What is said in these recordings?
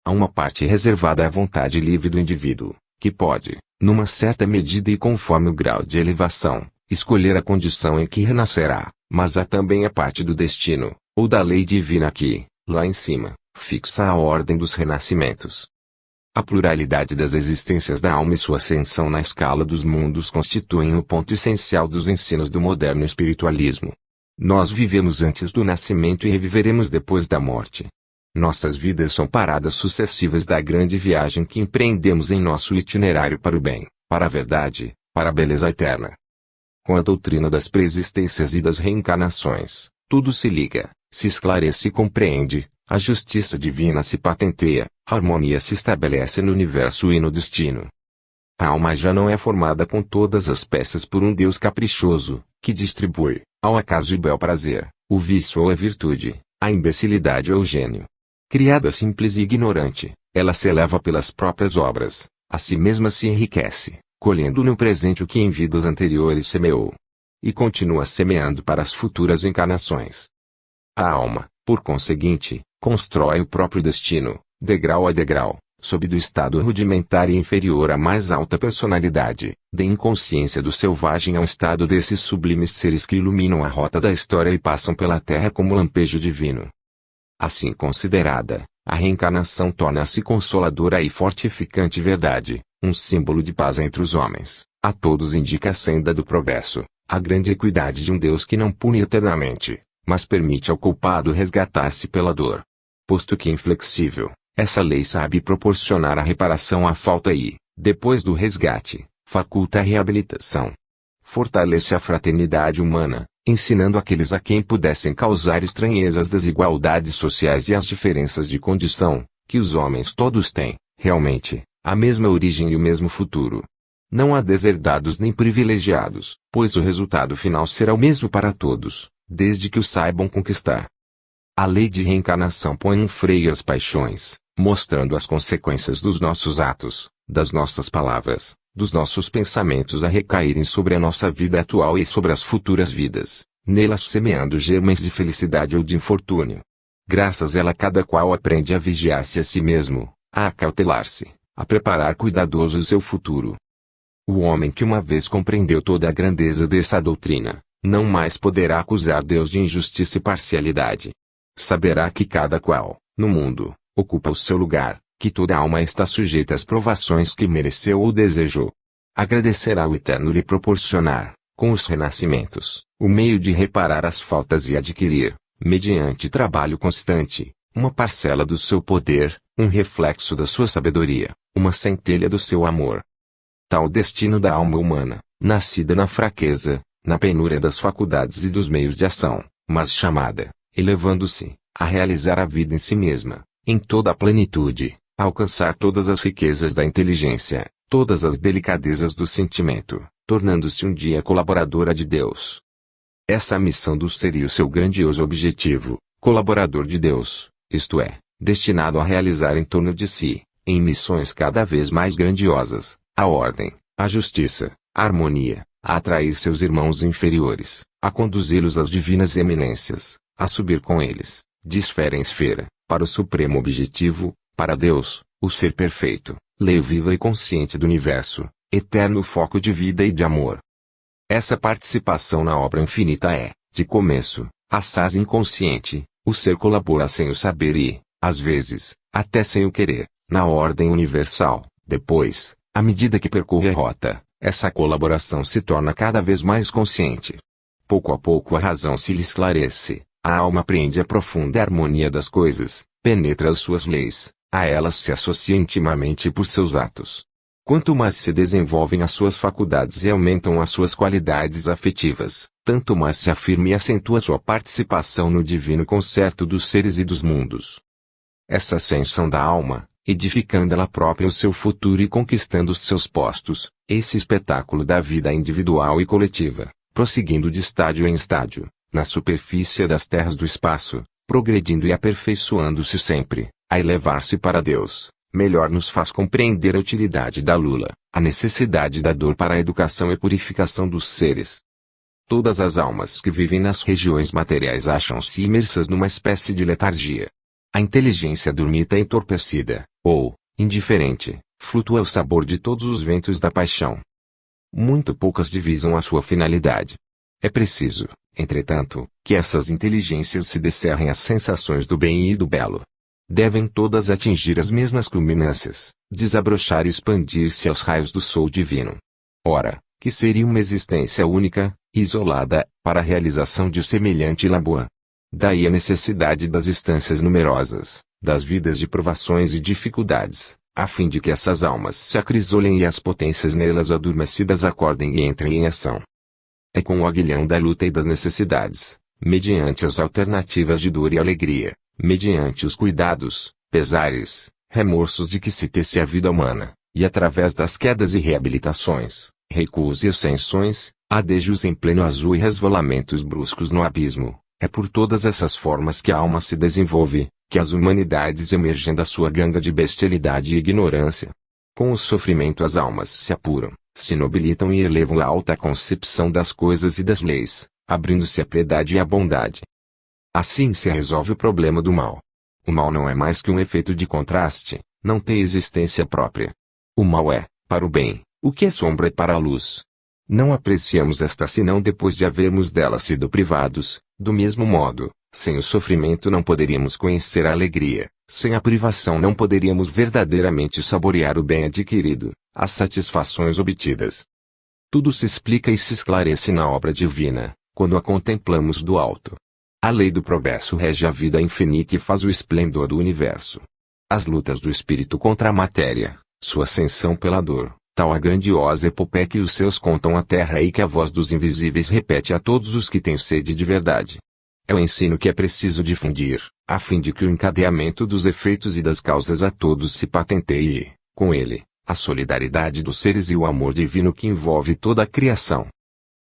Há uma parte reservada à vontade livre do indivíduo, que pode, numa certa medida e conforme o grau de elevação, escolher a condição em que renascerá, mas há também a parte do destino, ou da lei divina que, lá em cima, fixa a ordem dos renascimentos. A pluralidade das existências da alma e sua ascensão na escala dos mundos constituem o ponto essencial dos ensinos do moderno espiritualismo. Nós vivemos antes do nascimento e reviveremos depois da morte. Nossas vidas são paradas sucessivas da grande viagem que empreendemos em nosso itinerário para o bem, para a verdade, para a beleza eterna. Com a doutrina das preexistências e das reencarnações, tudo se liga, se esclarece e compreende, a justiça divina se patenteia, a harmonia se estabelece no universo e no destino. A alma já não é formada com todas as peças por um Deus caprichoso, que distribui, ao acaso e bel prazer, o vício ou a virtude, a imbecilidade ou o gênio. Criada simples e ignorante, ela se eleva pelas próprias obras, a si mesma se enriquece, colhendo no presente o que em vidas anteriores semeou. E continua semeando para as futuras encarnações. A alma, por conseguinte, constrói o próprio destino, degrau a degrau, sob do estado rudimentar e inferior à mais alta personalidade, da inconsciência do selvagem ao estado desses sublimes seres que iluminam a rota da história e passam pela terra como lampejo divino. Assim considerada, a reencarnação torna-se consoladora e fortificante verdade, um símbolo de paz entre os homens, a todos indica a senda do progresso, a grande equidade de um Deus que não pune eternamente, mas permite ao culpado resgatar-se pela dor. Posto que inflexível, essa lei sabe proporcionar a reparação à falta e, depois do resgate, faculta a reabilitação. Fortalece a fraternidade humana, ensinando aqueles a quem pudessem causar estranheza as desigualdades sociais e as diferenças de condição, que os homens todos têm, realmente, a mesma origem e o mesmo futuro. Não há deserdados nem privilegiados, pois o resultado final será o mesmo para todos, desde que o saibam conquistar. A lei de reencarnação põe um freio às paixões, mostrando as consequências dos nossos atos, das nossas palavras, dos nossos pensamentos a recaírem sobre a nossa vida atual e sobre as futuras vidas, nelas semeando germens de felicidade ou de infortúnio. Graças a ela cada qual aprende a vigiar-se a si mesmo, a acautelar-se, a preparar cuidadoso o seu futuro. O homem que uma vez compreendeu toda a grandeza dessa doutrina, não mais poderá acusar Deus de injustiça e parcialidade. Saberá que cada qual, no mundo, ocupa o seu lugar, que toda alma está sujeita às provações que mereceu ou desejou. Agradecerá ao Eterno lhe proporcionar, com os renascimentos, o meio de reparar as faltas e adquirir, mediante trabalho constante, uma parcela do seu poder, um reflexo da sua sabedoria, uma centelha do seu amor. Tal destino da alma humana, nascida na fraqueza, na penúria das faculdades e dos meios de ação, mas chamada, elevando-se, a realizar a vida em si mesma, em toda a plenitude, a alcançar todas as riquezas da inteligência, todas as delicadezas do sentimento, tornando-se um dia colaboradora de Deus. Essa missão do ser e o seu grandioso objetivo, colaborador de Deus, isto é, destinado a realizar em torno de si, em missões cada vez mais grandiosas, a ordem, a justiça, a harmonia, a atrair seus irmãos inferiores, a conduzi-los às divinas eminências, a subir com eles, de esfera em esfera, para o supremo objetivo, para Deus, o ser perfeito, lei viva e consciente do universo, eterno foco de vida e de amor. Essa participação na obra infinita é, de começo, assaz inconsciente, o ser colabora sem o saber e, às vezes, até sem o querer, na ordem universal. Depois, à medida que percorre a rota, essa colaboração se torna cada vez mais consciente. Pouco a pouco a razão se lhe esclarece, a alma apreende a profunda harmonia das coisas, penetra as suas leis, a elas se associa intimamente por seus atos. Quanto mais se desenvolvem as suas faculdades e aumentam as suas qualidades afetivas, tanto mais se afirma e acentua sua participação no divino concerto dos seres e dos mundos. Essa ascensão da alma, edificando ela própria o seu futuro e conquistando os seus postos, esse espetáculo da vida individual e coletiva, prosseguindo de estádio em estádio, na superfície das terras do espaço, progredindo e aperfeiçoando-se sempre, a elevar-se para Deus, melhor nos faz compreender a utilidade da lula, a necessidade da dor para a educação e purificação dos seres. Todas as almas que vivem nas regiões materiais acham-se imersas numa espécie de letargia. A inteligência dormita é entorpecida, Ou, indiferente, flutua o sabor de todos os ventos da paixão. Muito poucas divisam a sua finalidade. É preciso, entretanto, que essas inteligências se descerrem às sensações do bem e do belo. Devem todas atingir as mesmas culminâncias, desabrochar e expandir-se aos raios do sol divino. Ora, que seria uma existência única, isolada, para a realização de semelhante labor? Daí a necessidade das instâncias numerosas, das vidas de provações e dificuldades, a fim de que essas almas se acrisolem e as potências nelas adormecidas acordem e entrem em ação. É com o aguilhão da luta e das necessidades, mediante as alternativas de dor e alegria, mediante os cuidados, pesares, remorsos de que se tece a vida humana, e através das quedas e reabilitações, recuos e ascensões, adejos em pleno azul e resvalamentos bruscos no abismo, é por todas essas formas que a alma se desenvolve, que as humanidades emergem da sua ganga de bestialidade e ignorância. Com o sofrimento as almas se apuram, se nobilitam e elevam a alta concepção das coisas e das leis, abrindo-se à piedade e à bondade. Assim se resolve o problema do mal. O mal não é mais que um efeito de contraste, não tem existência própria. O mal é, para o bem, o que a sombra é para a luz. Não apreciamos esta senão depois de havermos dela sido privados. Do mesmo modo, sem o sofrimento não poderíamos conhecer a alegria, sem a privação não poderíamos verdadeiramente saborear o bem adquirido, as satisfações obtidas. Tudo se explica e se esclarece na obra divina, quando a contemplamos do alto. A lei do progresso rege a vida infinita e faz o esplendor do universo. As lutas do espírito contra a matéria, sua ascensão pela dor, tal a grandiosa epopeia que os seus contam à terra e que a voz dos invisíveis repete a todos os que têm sede de verdade. É o ensino que é preciso difundir, a fim de que o encadeamento dos efeitos e das causas a todos se patenteie e, com ele, a solidariedade dos seres e o amor divino que envolve toda a criação.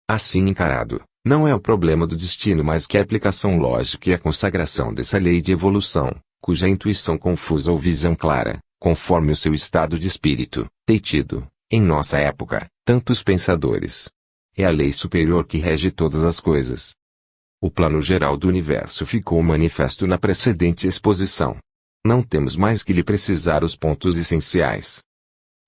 Assim encarado, não é o problema do destino mais que a aplicação lógica e a consagração dessa lei de evolução, cuja intuição confusa ou visão clara, conforme o seu estado de espírito, tem tido, em nossa época, tantos pensadores. É a lei superior que rege todas as coisas. O plano geral do universo ficou manifesto na precedente exposição. Não temos mais que lhe precisar os pontos essenciais.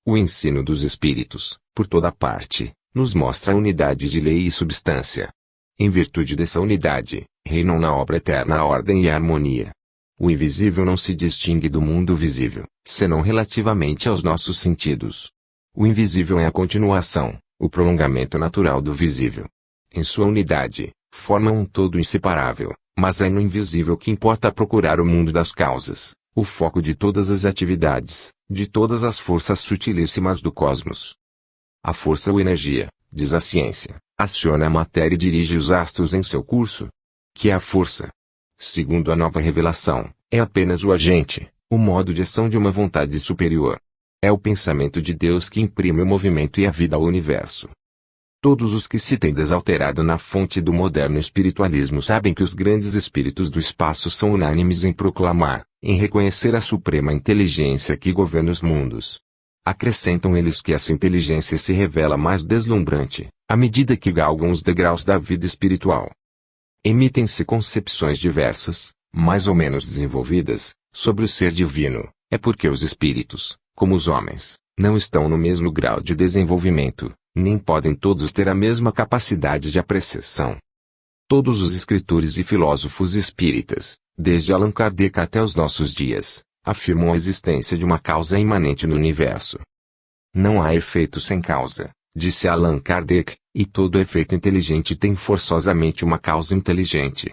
O ensino dos espíritos, por toda parte, nos mostra a unidade de lei e substância. Em virtude dessa unidade, reinam na obra eterna a ordem e a harmonia. O invisível não se distingue do mundo visível, senão relativamente aos nossos sentidos. O invisível é a continuação, o prolongamento natural do visível. Em sua unidade, formam um todo inseparável, mas é no invisível que importa procurar o mundo das causas, o foco de todas as atividades, de todas as forças sutilíssimas do cosmos. A força ou energia, diz a ciência, aciona a matéria e dirige os astros em seu curso. Que é a força? Segundo a nova revelação, é apenas o agente, o modo de ação de uma vontade superior. É o pensamento de Deus que imprime o movimento e a vida ao universo. Todos os que se têm desalterado na fonte do moderno espiritualismo sabem que os grandes espíritos do espaço são unânimes em proclamar, em reconhecer a suprema inteligência que governa os mundos. Acrescentam eles que essa inteligência se revela mais deslumbrante, à medida que galgam os degraus da vida espiritual. Emitem-se concepções diversas, mais ou menos desenvolvidas, sobre o ser divino, é porque os espíritos, como os homens, não estão no mesmo grau de desenvolvimento, nem podem todos ter a mesma capacidade de apreciação. Todos os escritores e filósofos espíritas, desde Allan Kardec até os nossos dias, afirmam a existência de uma causa imanente no universo. Não há efeito sem causa, disse Allan Kardec, e todo efeito inteligente tem forçosamente uma causa inteligente.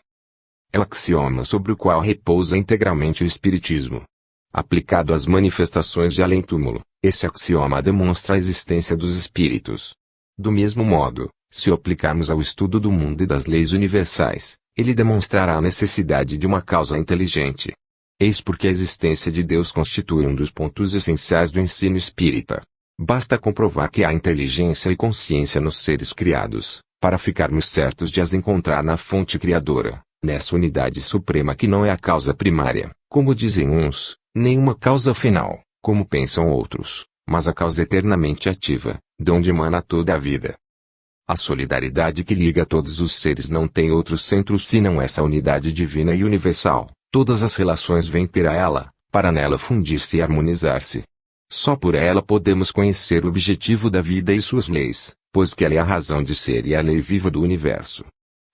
É o axioma sobre o qual repousa integralmente o espiritismo. Aplicado às manifestações de além-túmulo, esse axioma demonstra a existência dos espíritos. Do mesmo modo, se o aplicarmos ao estudo do mundo e das leis universais, ele demonstrará a necessidade de uma causa inteligente. Eis porque a existência de Deus constitui um dos pontos essenciais do ensino espírita. Basta comprovar que há inteligência e consciência nos seres criados, para ficarmos certos de as encontrar na fonte criadora, nessa unidade suprema que não é a causa primária, como dizem uns, nem uma causa final, como pensam outros, mas a causa eternamente ativa, de onde emana toda a vida. A solidariedade que liga todos os seres não tem outro centro senão essa unidade divina e universal. Todas as relações vêm ter a ela, para nela fundir-se e harmonizar-se. Só por ela podemos conhecer o objetivo da vida e suas leis, pois que ela é a razão de ser e a lei viva do universo.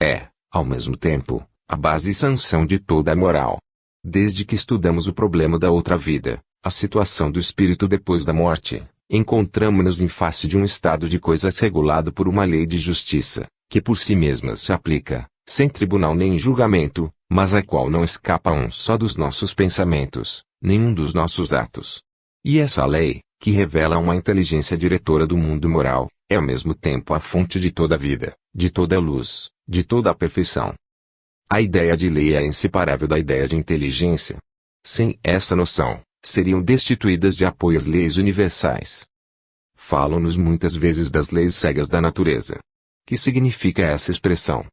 É, ao mesmo tempo, a base e sanção de toda a moral. Desde que estudamos o problema da outra vida, a situação do espírito depois da morte, encontramos-nos em face de um estado de coisas regulado por uma lei de justiça, que por si mesma se aplica, sem tribunal nem julgamento, mas a qual não escapa a um só dos nossos pensamentos, nenhum dos nossos atos. E essa lei, que revela uma inteligência diretora do mundo moral, é ao mesmo tempo a fonte de toda a vida, de toda a luz, de toda a perfeição. A ideia de lei é inseparável da ideia de inteligência. Sem essa noção, seriam destituídas de apoio as leis universais. Falam-nos muitas vezes das leis cegas da natureza. Que significa essa expressão?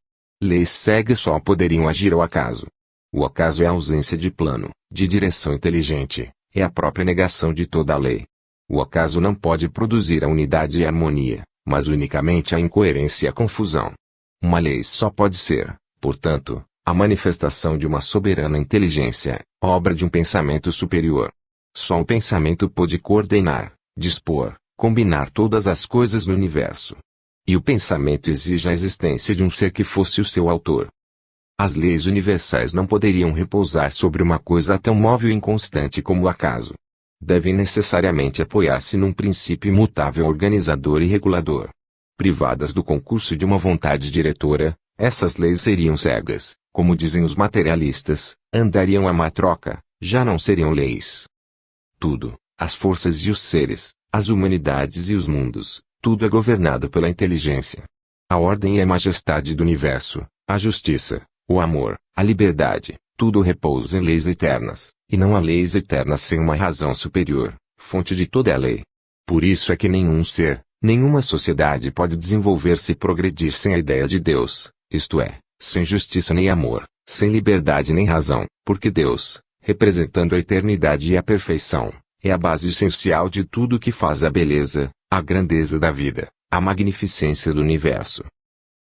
Leis cegas só poderiam agir ao acaso. O acaso é a ausência de plano, de direção inteligente, é a própria negação de toda a lei. O acaso não pode produzir a unidade e a harmonia, mas unicamente a incoerência e a confusão. Uma lei só pode ser, portanto, a manifestação de uma soberana inteligência, obra de um pensamento superior. Só o pensamento pode coordenar, dispor, combinar todas as coisas no universo. E o pensamento exige a existência de um ser que fosse o seu autor. As leis universais não poderiam repousar sobre uma coisa tão móvel e inconstante como o acaso. Devem necessariamente apoiar-se num princípio imutável organizador e regulador. Privadas do concurso de uma vontade diretora, essas leis seriam cegas, como dizem os materialistas, andariam à má troca, já não seriam leis. Tudo, as forças e os seres, as humanidades e os mundos, tudo é governado pela inteligência. A ordem e a majestade do universo, a justiça, o amor, a liberdade, tudo repousa em leis eternas, e não há leis eternas sem uma razão superior, fonte de toda a lei. Por isso é que nenhum ser, nenhuma sociedade pode desenvolver-se e progredir sem a ideia de Deus, isto é, sem justiça nem amor, sem liberdade nem razão, porque Deus, representando a eternidade e a perfeição, é a base essencial de tudo que faz a beleza, a grandeza da vida, a magnificência do universo.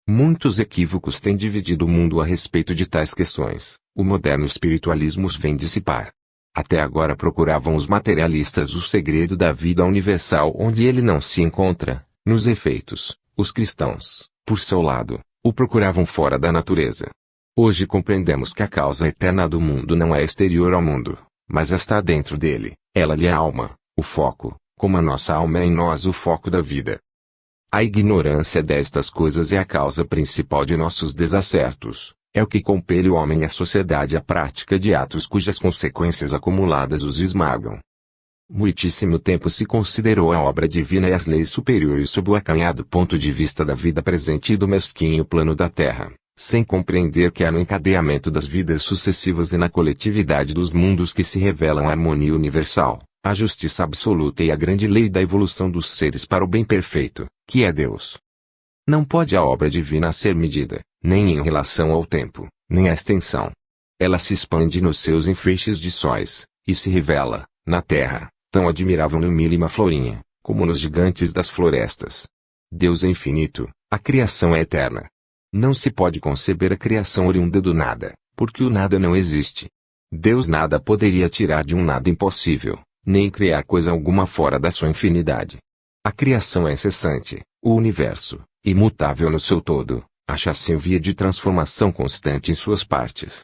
Muitos equívocos têm dividido o mundo a respeito de tais questões. O moderno espiritualismo os vem dissipar. Até agora procuravam os materialistas o segredo da vida universal onde ele não se encontra, nos efeitos. Os cristãos, por seu lado, o procuravam fora da natureza. Hoje compreendemos que a causa eterna do mundo não é exterior ao mundo, mas está dentro dele. Ela-lhe é a alma, o foco, como a nossa alma é em nós o foco da vida. A ignorância destas coisas é a causa principal de nossos desacertos, é o que compele o homem e a sociedade à prática de atos cujas consequências acumuladas os esmagam. Muitíssimo tempo se considerou a obra divina e as leis superiores sob o acanhado ponto de vista da vida presente e do mesquinho plano da terra, sem compreender que é no encadeamento das vidas sucessivas e na coletividade dos mundos que se revelam a harmonia universal, a justiça absoluta e a grande lei da evolução dos seres para o bem perfeito, que é Deus. Não pode a obra divina ser medida, nem em relação ao tempo, nem à extensão. Ela se expande nos seus enfeixes de sóis, e se revela, na terra, tão admirável no milho e uma florinha, como nos gigantes das florestas. Deus é infinito, a criação é eterna. Não se pode conceber a criação oriunda do nada, porque o nada não existe. Deus nada poderia tirar de um nada impossível, nem criar coisa alguma fora da sua infinidade. A criação é incessante, o universo, imutável no seu todo, acha-se em via de transformação constante em suas partes.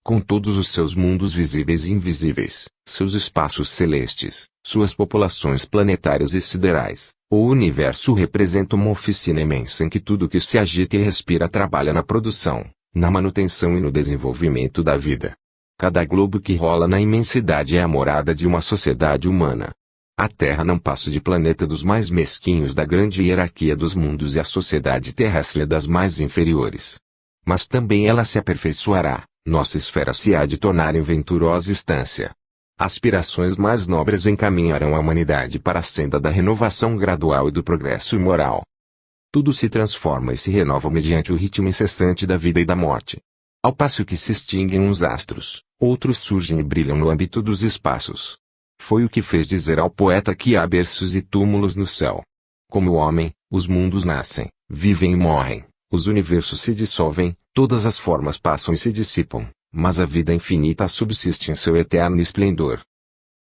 Com todos os seus mundos visíveis e invisíveis, seus espaços celestes, suas populações planetárias e siderais, o universo representa uma oficina imensa em que tudo que se agita e respira trabalha na produção, na manutenção e no desenvolvimento da vida. Cada globo que rola na imensidade é a morada de uma sociedade humana. A Terra não passa de planeta dos mais mesquinhos da grande hierarquia dos mundos e a sociedade terrestre é das mais inferiores. Mas também ela se aperfeiçoará, nossa esfera se há de tornar em venturosa estância. Aspirações mais nobres encaminharão a humanidade para a senda da renovação gradual e do progresso moral. Tudo se transforma e se renova mediante o ritmo incessante da vida e da morte. Ao passo que se extinguem uns astros, outros surgem e brilham no âmbito dos espaços. Foi o que fez dizer ao poeta que há berços e túmulos no céu. Como o homem, os mundos nascem, vivem e morrem, os universos se dissolvem, todas as formas passam e se dissipam, mas a vida infinita subsiste em seu eterno esplendor.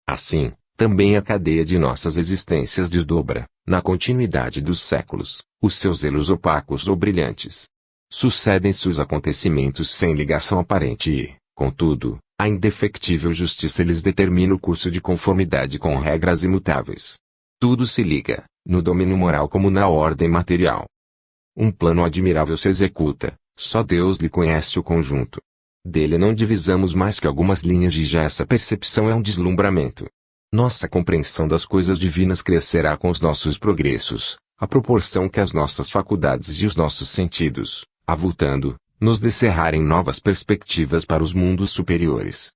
Assim, também a cadeia de nossas existências desdobra, na continuidade dos séculos, os seus elos opacos ou brilhantes. Sucedem-se os acontecimentos sem ligação aparente e, contudo, a indefectível justiça lhes determina o curso de conformidade com regras imutáveis. Tudo se liga, no domínio moral como na ordem material. Um plano admirável se executa, só Deus lhe conhece o conjunto. Dele não divisamos mais que algumas linhas e já essa percepção é um deslumbramento. Nossa compreensão das coisas divinas crescerá com os nossos progressos, à proporção que as nossas faculdades e os nossos sentidos, avultando, nos descerrarem novas perspectivas para os mundos superiores.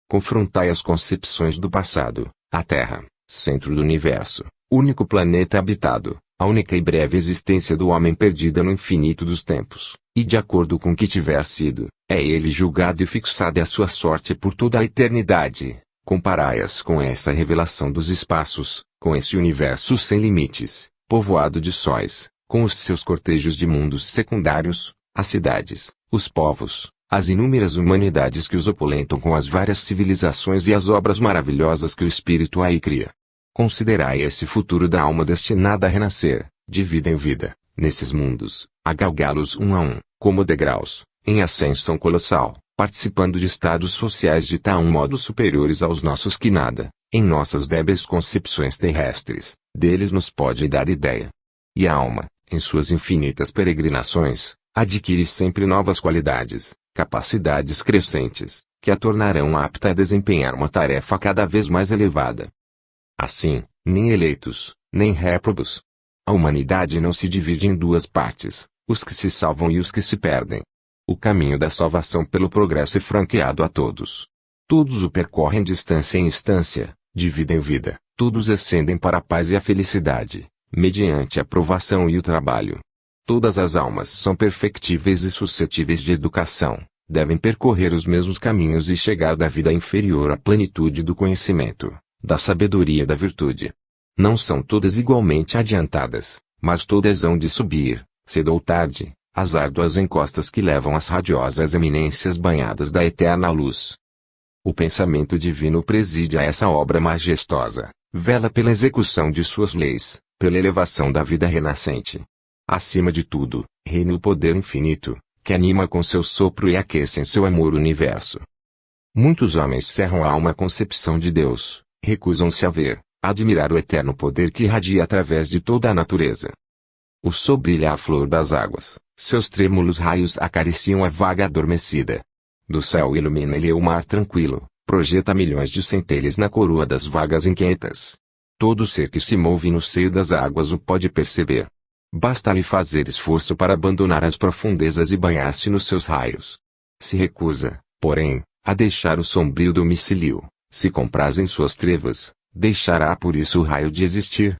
Confrontai as concepções do passado, a Terra, centro do universo, único planeta habitado, a única e breve existência do homem perdida no infinito dos tempos, e de acordo com que tiver sido, é ele julgado e fixada a sua sorte por toda a eternidade. Comparai-as com essa revelação dos espaços, com esse universo sem limites, povoado de sóis, com os seus cortejos de mundos secundários, as cidades, os povos, as inúmeras humanidades que os opulentam com as várias civilizações e as obras maravilhosas que o Espírito aí cria. Considerai esse futuro da alma destinada a renascer, de vida em vida, nesses mundos, a galgá-los um a um, como degraus, em ascensão colossal, participando de estados sociais de tal modo superiores aos nossos que nada, em nossas débeis concepções terrestres, deles nos pode dar ideia. E a alma, em suas infinitas peregrinações, adquire sempre novas qualidades, capacidades crescentes, que a tornarão apta a desempenhar uma tarefa cada vez mais elevada. Assim, nem eleitos, nem réprobos. A humanidade não se divide em duas partes, os que se salvam e os que se perdem. O caminho da salvação pelo progresso é franqueado a todos. Todos o percorrem de instância em instância, de vida em vida, todos ascendem para a paz e a felicidade, mediante a provação e o trabalho. Todas as almas são perfectíveis e suscetíveis de educação, devem percorrer os mesmos caminhos e chegar da vida inferior à plenitude do conhecimento, da sabedoria e da virtude. Não são todas igualmente adiantadas, mas todas hão de subir, cedo ou tarde, as árduas encostas que levam às radiosas eminências banhadas da eterna luz. O pensamento divino preside a essa obra majestosa, vela pela execução de suas leis, pela elevação da vida renascente. Acima de tudo, reina o poder infinito, que anima com seu sopro e aquece em seu amor o universo. Muitos homens cerram a alma à concepção de Deus, recusam-se a ver, a admirar o eterno poder que irradia através de toda a natureza. O sol brilha à flor das águas, seus trêmulos raios acariciam a vaga adormecida. Do céu ilumina-lhe o mar tranquilo, projeta milhões de centelhas na coroa das vagas inquietas. Todo ser que se move no seio das águas o pode perceber. Basta-lhe fazer esforço para abandonar as profundezas e banhar-se nos seus raios. Se recusa, porém, a deixar o sombrio domicílio, se compraz em suas trevas, deixará por isso o raio de existir.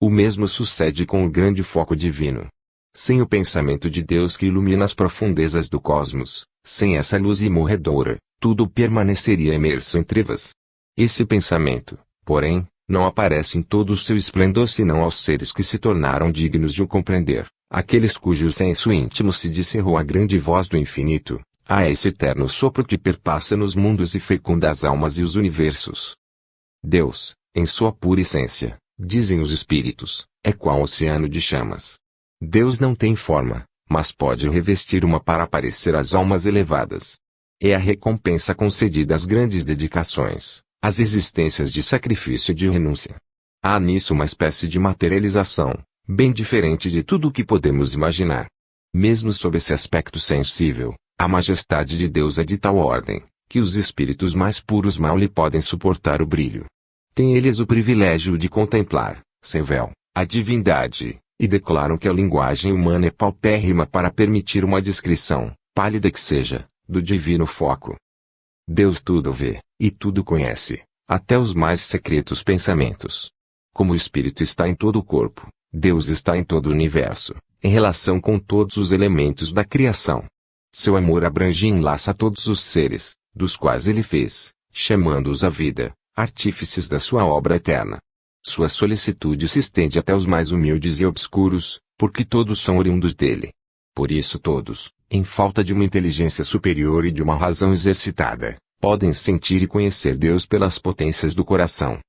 O mesmo sucede com o grande foco divino. Sem o pensamento de Deus que ilumina as profundezas do cosmos, sem essa luz imorredora, tudo permaneceria imerso em trevas. Esse pensamento, porém, não aparece em todo o seu esplendor senão aos seres que se tornaram dignos de o compreender, aqueles cujo senso íntimo se descerrou à grande voz do infinito, a esse eterno sopro que perpassa nos mundos e fecunda as almas e os universos. Deus, em sua pura essência, dizem os espíritos, é qual oceano de chamas. Deus não tem forma, mas pode revestir uma para aparecer às almas elevadas. É a recompensa concedida às grandes dedicações, às existências de sacrifício e de renúncia. Há nisso uma espécie de materialização, bem diferente de tudo o que podemos imaginar. Mesmo sob esse aspecto sensível, a majestade de Deus é de tal ordem, que os espíritos mais puros mal lhe podem suportar o brilho. Têm eles o privilégio de contemplar, sem véu, a divindade, e declaram que a linguagem humana é paupérrima para permitir uma descrição, pálida que seja, do divino foco. Deus tudo vê, e tudo conhece, até os mais secretos pensamentos. Como o Espírito está em todo o corpo, Deus está em todo o universo, em relação com todos os elementos da criação. Seu amor abrange e enlaça todos os seres, dos quais ele fez, chamando-os à vida, artífices da sua obra eterna. Sua solicitude se estende até os mais humildes e obscuros, porque todos são oriundos dele. Por isso todos, em falta de uma inteligência superior e de uma razão exercitada, podem sentir e conhecer Deus pelas potências do coração.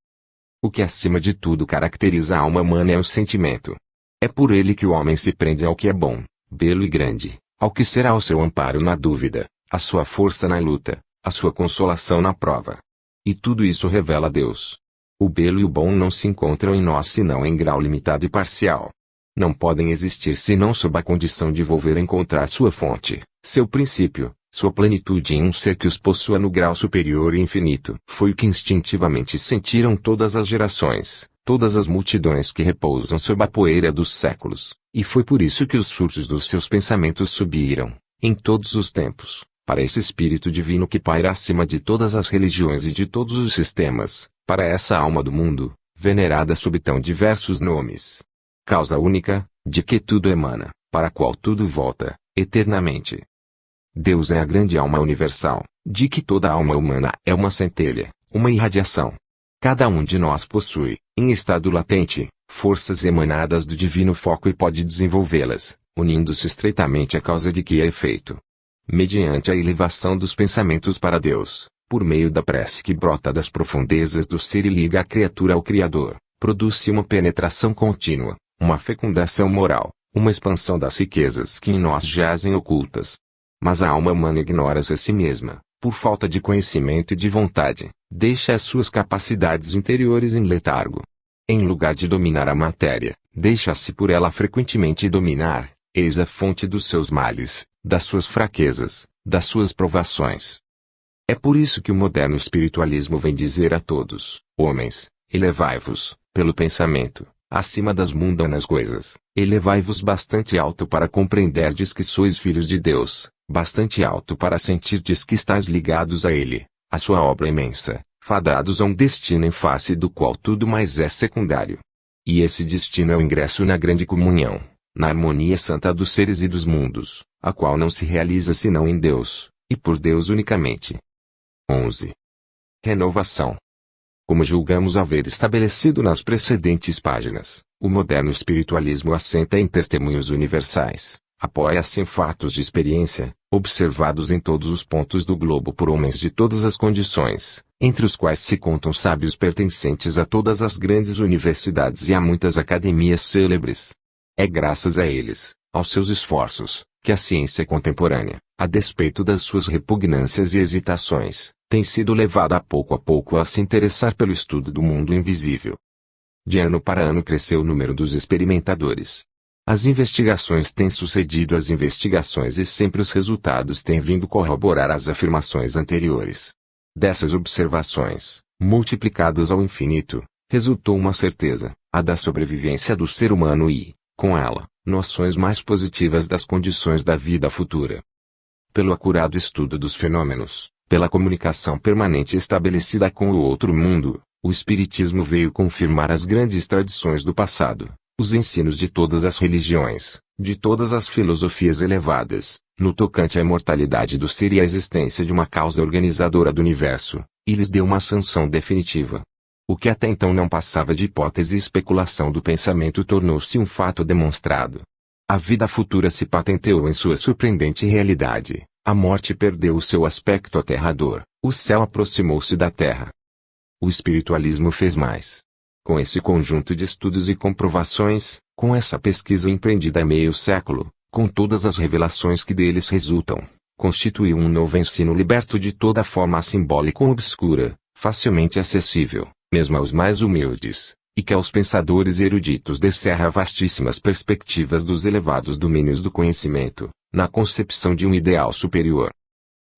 O que acima de tudo caracteriza a alma humana é o sentimento. É por ele que o homem se prende ao que é bom, belo e grande, ao que será o seu amparo na dúvida, a sua força na luta, a sua consolação na prova. E tudo isso revela Deus. O belo e o bom não se encontram em nós senão em grau limitado e parcial. Não podem existir senão sob a condição de volver a encontrar sua fonte, seu princípio, sua plenitude em um ser que os possua no grau superior e infinito. Foi o que instintivamente sentiram todas as gerações, todas as multidões que repousam sob a poeira dos séculos, e foi por isso que os surtos dos seus pensamentos subiram, em todos os tempos, para esse Espírito Divino que paira acima de todas as religiões e de todos os sistemas, para essa alma do mundo, venerada sob tão diversos nomes. Causa única, de que tudo emana, para a qual tudo volta, eternamente. Deus é a grande alma universal, de que toda alma humana é uma centelha, uma irradiação. Cada um de nós possui, em estado latente, forças emanadas do divino foco e pode desenvolvê-las, unindo-se estreitamente à causa de que é efeito. Mediante a elevação dos pensamentos para Deus, por meio da prece que brota das profundezas do ser e liga a criatura ao Criador, produz-se uma penetração contínua, uma fecundação moral, uma expansão das riquezas que em nós jazem ocultas. Mas a alma humana ignora-se a si mesma, por falta de conhecimento e de vontade, deixa as suas capacidades interiores em letargo. Em lugar de dominar a matéria, deixa-se por ela frequentemente dominar, eis a fonte dos seus males, das suas fraquezas, das suas provações. É por isso que o moderno espiritualismo vem dizer a todos, homens, elevai-vos, pelo pensamento, acima das mundanas coisas, elevai-vos bastante alto para compreenderdes que sois filhos de Deus, bastante alto para sentirdes que estáis ligados a Ele, a sua obra imensa, fadados a um destino em face do qual tudo mais é secundário. E esse destino é o ingresso na grande comunhão, na harmonia santa dos seres e dos mundos, a qual não se realiza senão em Deus, e por Deus unicamente. 11. Renovação. Como julgamos haver estabelecido nas precedentes páginas, o moderno espiritualismo assenta em testemunhos universais, apoia-se em fatos de experiência, observados em todos os pontos do globo por homens de todas as condições, entre os quais se contam sábios pertencentes a todas as grandes universidades e a muitas academias célebres. É graças a eles, aos seus esforços, que a ciência contemporânea, a despeito das suas repugnâncias e hesitações, tem sido levada a pouco a se interessar pelo estudo do mundo invisível. De ano para ano cresceu o número dos experimentadores. As investigações têm sucedido às investigações e sempre os resultados têm vindo corroborar as afirmações anteriores. Dessas observações, multiplicadas ao infinito, resultou uma certeza, a da sobrevivência do ser humano e, com ela, noções mais positivas das condições da vida futura. Pelo acurado estudo dos fenômenos, pela comunicação permanente estabelecida com o outro mundo, o Espiritismo veio confirmar as grandes tradições do passado, os ensinos de todas as religiões, de todas as filosofias elevadas, no tocante à imortalidade do ser e à existência de uma causa organizadora do universo, e lhes deu uma sanção definitiva. O que até então não passava de hipótese e especulação do pensamento tornou-se um fato demonstrado. A vida futura se patenteou em sua surpreendente realidade. A morte perdeu o seu aspecto aterrador, o céu aproximou-se da terra. O espiritualismo fez mais. Com esse conjunto de estudos e comprovações, com essa pesquisa empreendida há meio século, com todas as revelações que deles resultam, constituiu um novo ensino liberto de toda forma simbólica ou obscura, facilmente acessível, mesmo aos mais humildes, e que aos pensadores eruditos descerra vastíssimas perspectivas dos elevados domínios do conhecimento, na concepção de um ideal superior.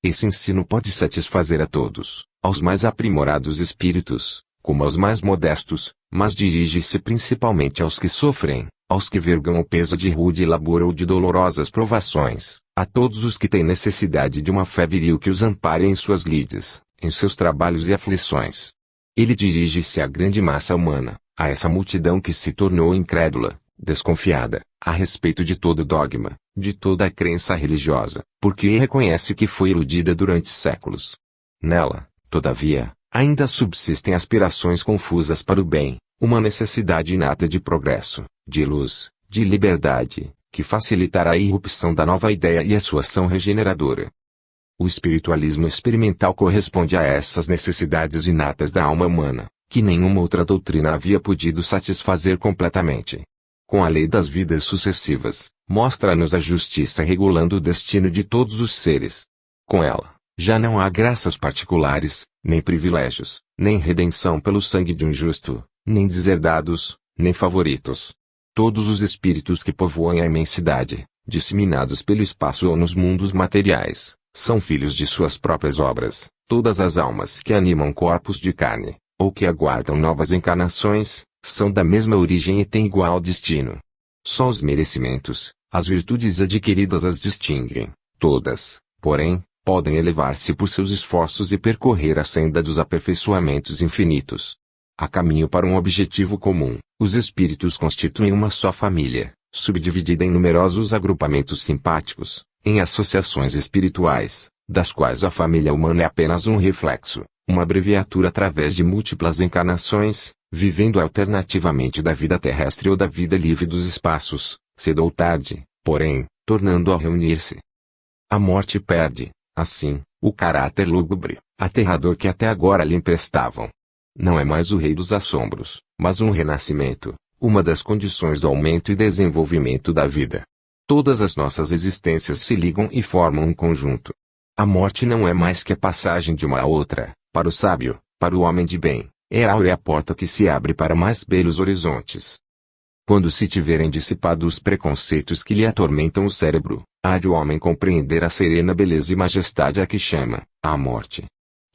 Esse ensino pode satisfazer a todos, aos mais aprimorados espíritos, como aos mais modestos, mas dirige-se principalmente aos que sofrem, aos que vergam o peso de rude labor ou de dolorosas provações, a todos os que têm necessidade de uma fé viril que os ampare em suas lides, em seus trabalhos e aflições. Ele dirige-se à grande massa humana, a essa multidão que se tornou incrédula, desconfiada, a respeito de todo dogma, de toda a crença religiosa, porque reconhece que foi iludida durante séculos. Nela, todavia, ainda subsistem aspirações confusas para o bem, uma necessidade inata de progresso, de luz, de liberdade, que facilitará a irrupção da nova ideia e a sua ação regeneradora. O espiritualismo experimental corresponde a essas necessidades inatas da alma humana, que nenhuma outra doutrina havia podido satisfazer completamente. Com a lei das vidas sucessivas, mostra-nos a justiça regulando o destino de todos os seres. Com ela, já não há graças particulares, nem privilégios, nem redenção pelo sangue de um justo, nem deserdados, nem favoritos. Todos os espíritos que povoam a imensidade, disseminados pelo espaço ou nos mundos materiais, são filhos de suas próprias obras. Todas as almas que animam corpos de carne, ou que aguardam novas encarnações, são da mesma origem e têm igual destino. Só os merecimentos, as virtudes adquiridas as distinguem. Todas, porém, podem elevar-se por seus esforços e percorrer a senda dos aperfeiçoamentos infinitos. A caminho para um objetivo comum, os espíritos constituem uma só família, subdividida em numerosos agrupamentos simpáticos, em associações espirituais, das quais a família humana é apenas um reflexo, uma abreviatura através de múltiplas encarnações, vivendo alternativamente da vida terrestre ou da vida livre dos espaços, cedo ou tarde, porém, tornando a reunir-se. A morte perde, assim, o caráter lúgubre, aterrador que até agora lhe emprestavam. Não é mais o rei dos assombros, mas um renascimento, uma das condições do aumento e desenvolvimento da vida. Todas as nossas existências se ligam e formam um conjunto. A morte não é mais que a passagem de uma a outra, para o sábio, para o homem de bem, é a áurea porta que se abre para mais belos horizontes. Quando se tiverem dissipado os preconceitos que lhe atormentam o cérebro, há de o homem compreender a serena beleza e majestade a que chama, a morte.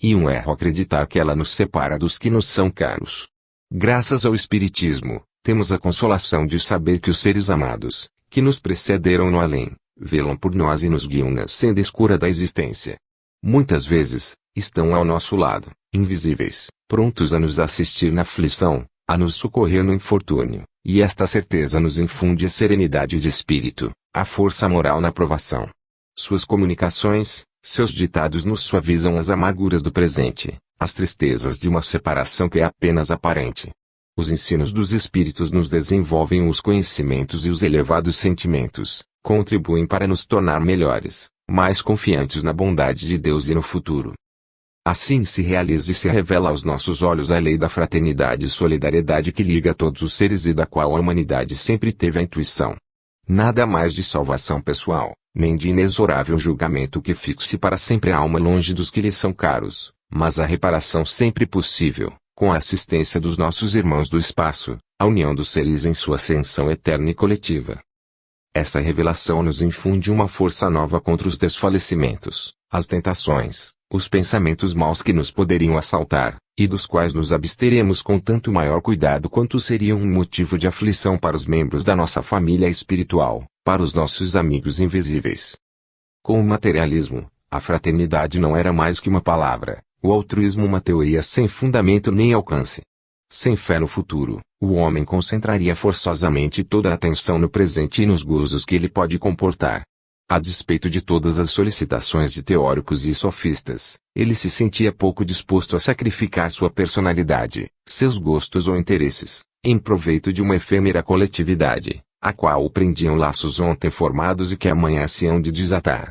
E um erro acreditar que ela nos separa dos que nos são caros. Graças ao Espiritismo, temos a consolação de saber que os seres amados, que nos precederam no além, velam por nós e nos guiam na senda escura da existência. Muitas vezes, estão ao nosso lado, invisíveis, prontos a nos assistir na aflição, a nos socorrer no infortúnio, e esta certeza nos infunde a serenidade de espírito, a força moral na provação. Suas comunicações, seus ditados nos suavizam as amarguras do presente, as tristezas de uma separação que é apenas aparente. Os ensinos dos espíritos nos desenvolvem os conhecimentos e os elevados sentimentos, contribuem para nos tornar melhores, mais confiantes na bondade de Deus e no futuro. Assim se realiza e se revela aos nossos olhos a lei da fraternidade e solidariedade que liga todos os seres e da qual a humanidade sempre teve a intuição. Nada mais de salvação pessoal, nem de inexorável julgamento que fixe para sempre a alma longe dos que lhe são caros, mas a reparação sempre possível, com a assistência dos nossos irmãos do espaço, a união dos seres em sua ascensão eterna e coletiva. Essa revelação nos infunde uma força nova contra os desfalecimentos, as tentações, os pensamentos maus que nos poderiam assaltar, e dos quais nos absteremos com tanto maior cuidado quanto seriam um motivo de aflição para os membros da nossa família espiritual, para os nossos amigos invisíveis. Com o materialismo, a fraternidade não era mais que uma palavra, o altruísmo uma teoria sem fundamento nem alcance. Sem fé no futuro, o homem concentraria forçosamente toda a atenção no presente e nos gozos que ele pode comportar. A despeito de todas as solicitações de teóricos e sofistas, ele se sentia pouco disposto a sacrificar sua personalidade, seus gostos ou interesses, em proveito de uma efêmera coletividade, a qual o prendiam laços ontem formados e que amanhã se hão de desatar.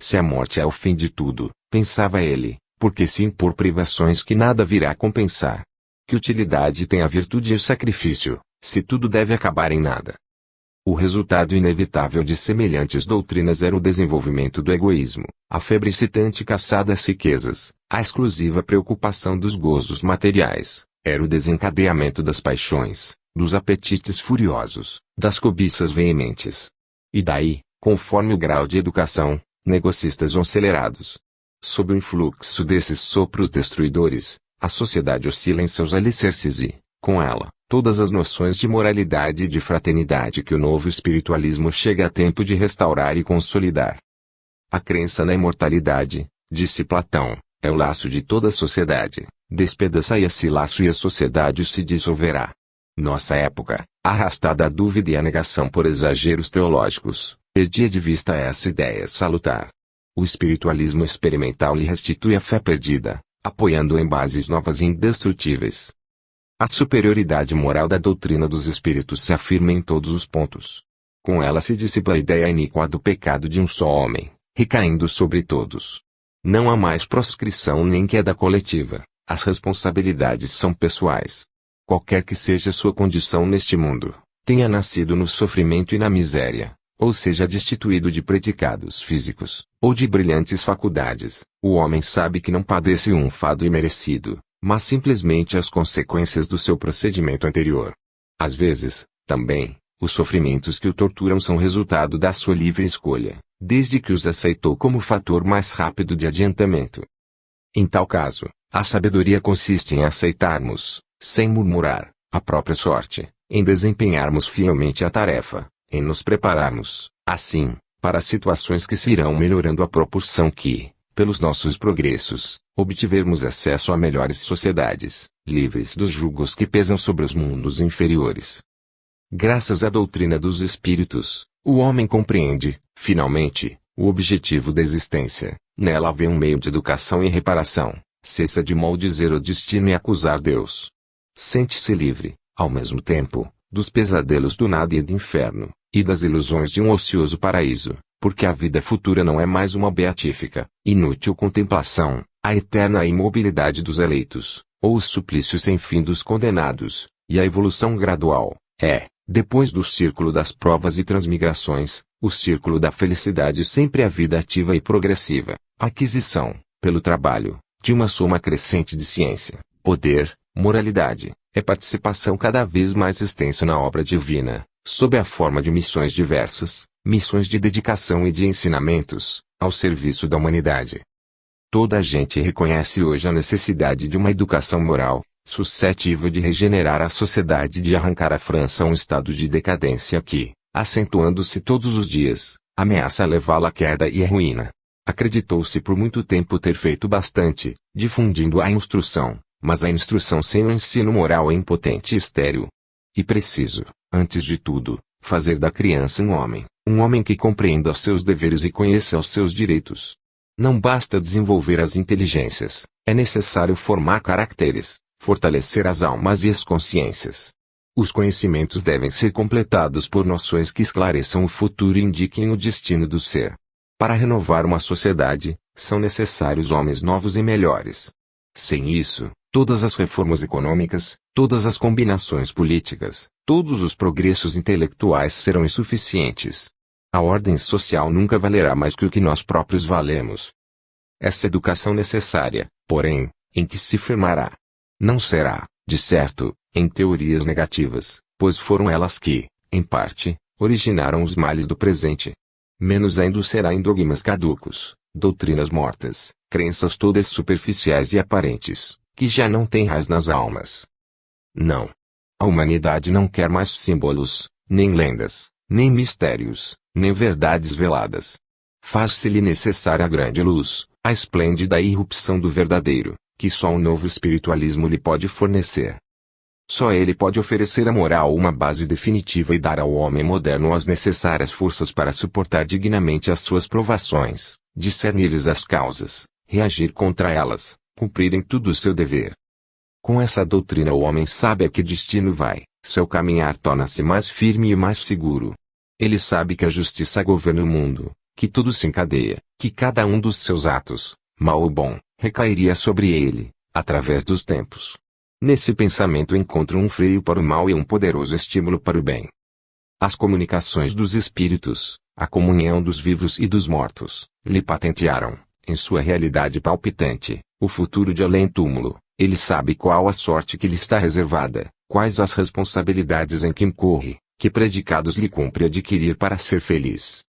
Se a morte é o fim de tudo, pensava ele, por que se impor privações que nada virá compensar? Que utilidade tem a virtude e o sacrifício, se tudo deve acabar em nada? O resultado inevitável de semelhantes doutrinas era o desenvolvimento do egoísmo, a febre excitante caçada às riquezas, a exclusiva preocupação dos gozos materiais, era o desencadeamento das paixões, dos apetites furiosos, das cobiças veementes. E daí, conforme o grau de educação, negocistas vão acelerados. Sob o influxo desses sopros destruidores, a sociedade oscila em seus alicerces e, com ela, todas as noções de moralidade e de fraternidade que o novo espiritualismo chega a tempo de restaurar e consolidar. A crença na imortalidade, disse Platão, é o laço de toda a sociedade. Despedaçai esse laço e a sociedade se dissolverá. Nossa época, arrastada à dúvida e à negação por exageros teológicos, perdia de vista essa ideia salutar. O espiritualismo experimental lhe restitui a fé perdida, apoiando-o em bases novas e indestrutíveis. A superioridade moral da doutrina dos espíritos se afirma em todos os pontos. Com ela se dissipa a ideia iníqua do pecado de um só homem, recaindo sobre todos. Não há mais proscrição nem queda coletiva, as responsabilidades são pessoais. Qualquer que seja sua condição neste mundo, tenha nascido no sofrimento e na miséria, ou seja destituído de predicados físicos, ou de brilhantes faculdades, o homem sabe que não padece um fado imerecido, mas simplesmente as consequências do seu procedimento anterior. Às vezes, também, os sofrimentos que o torturam são resultado da sua livre escolha, desde que os aceitou como fator mais rápido de adiantamento. Em tal caso, a sabedoria consiste em aceitarmos, sem murmurar, a própria sorte, em desempenharmos fielmente a tarefa, em nos prepararmos, assim, para situações que se irão melhorando à proporção que, pelos nossos progressos, obtivermos acesso a melhores sociedades, livres dos julgos que pesam sobre os mundos inferiores. Graças à doutrina dos espíritos, o homem compreende, finalmente, o objetivo da existência. Nela vê um meio de educação e reparação, cessa de maldizer o destino e acusar Deus. Sente-se livre, ao mesmo tempo, dos pesadelos do nada e do inferno, e das ilusões de um ocioso paraíso, porque a vida futura não é mais uma beatífica, inútil contemplação, a eterna imobilidade dos eleitos, ou o suplício sem fim dos condenados, e a evolução gradual, depois do círculo das provas e transmigrações, o círculo da felicidade sempre a vida ativa e progressiva, aquisição, pelo trabalho, de uma soma crescente de ciência, poder, moralidade, participação cada vez mais extensa na obra divina, sob a forma de missões diversas, missões de dedicação e de ensinamentos, ao serviço da humanidade. Toda a gente reconhece hoje a necessidade de uma educação moral, suscetível de regenerar a sociedade e de arrancar a França a um estado de decadência que, acentuando-se todos os dias, ameaça levá-la à queda e à ruína. Acreditou-se por muito tempo ter feito bastante, difundindo a instrução, mas a instrução sem o ensino moral é impotente e estéril. E preciso, antes de tudo, fazer da criança um homem que compreenda os seus deveres e conheça os seus direitos. Não basta desenvolver as inteligências, é necessário formar caracteres, fortalecer as almas e as consciências. Os conhecimentos devem ser completados por noções que esclareçam o futuro e indiquem o destino do ser. Para renovar uma sociedade, são necessários homens novos e melhores. Sem isso, todas as reformas econômicas, todas as combinações políticas, todos os progressos intelectuais serão insuficientes. A ordem social nunca valerá mais que o que nós próprios valemos. Essa educação necessária, porém, em que se firmará? Não será, de certo, em teorias negativas, pois foram elas que, em parte, originaram os males do presente. Menos ainda será em dogmas caducos, doutrinas mortas, crenças todas superficiais e aparentes, que já não têm raiz nas almas. Não. A humanidade não quer mais símbolos, nem lendas, nem mistérios, nem verdades veladas. Faz-se-lhe necessária a grande luz, a esplêndida irrupção do verdadeiro, que só um novo espiritualismo lhe pode fornecer. Só ele pode oferecer à moral uma base definitiva e dar ao homem moderno as necessárias forças para suportar dignamente as suas provações, discernir-lhes as causas, reagir contra elas, cumprir em tudo o seu dever. Com essa doutrina o homem sabe a que destino vai, seu caminhar torna-se mais firme e mais seguro. Ele sabe que a justiça governa o mundo, que tudo se encadeia, que cada um dos seus atos, mal ou bom, recairia sobre ele, através dos tempos. Nesse pensamento encontra um freio para o mal e um poderoso estímulo para o bem. As comunicações dos espíritos, a comunhão dos vivos e dos mortos, lhe patentearam, em sua realidade palpitante, o futuro de além-túmulo. Ele sabe qual a sorte que lhe está reservada, quais as responsabilidades em que incorre, que predicados lhe cumpre adquirir para ser feliz.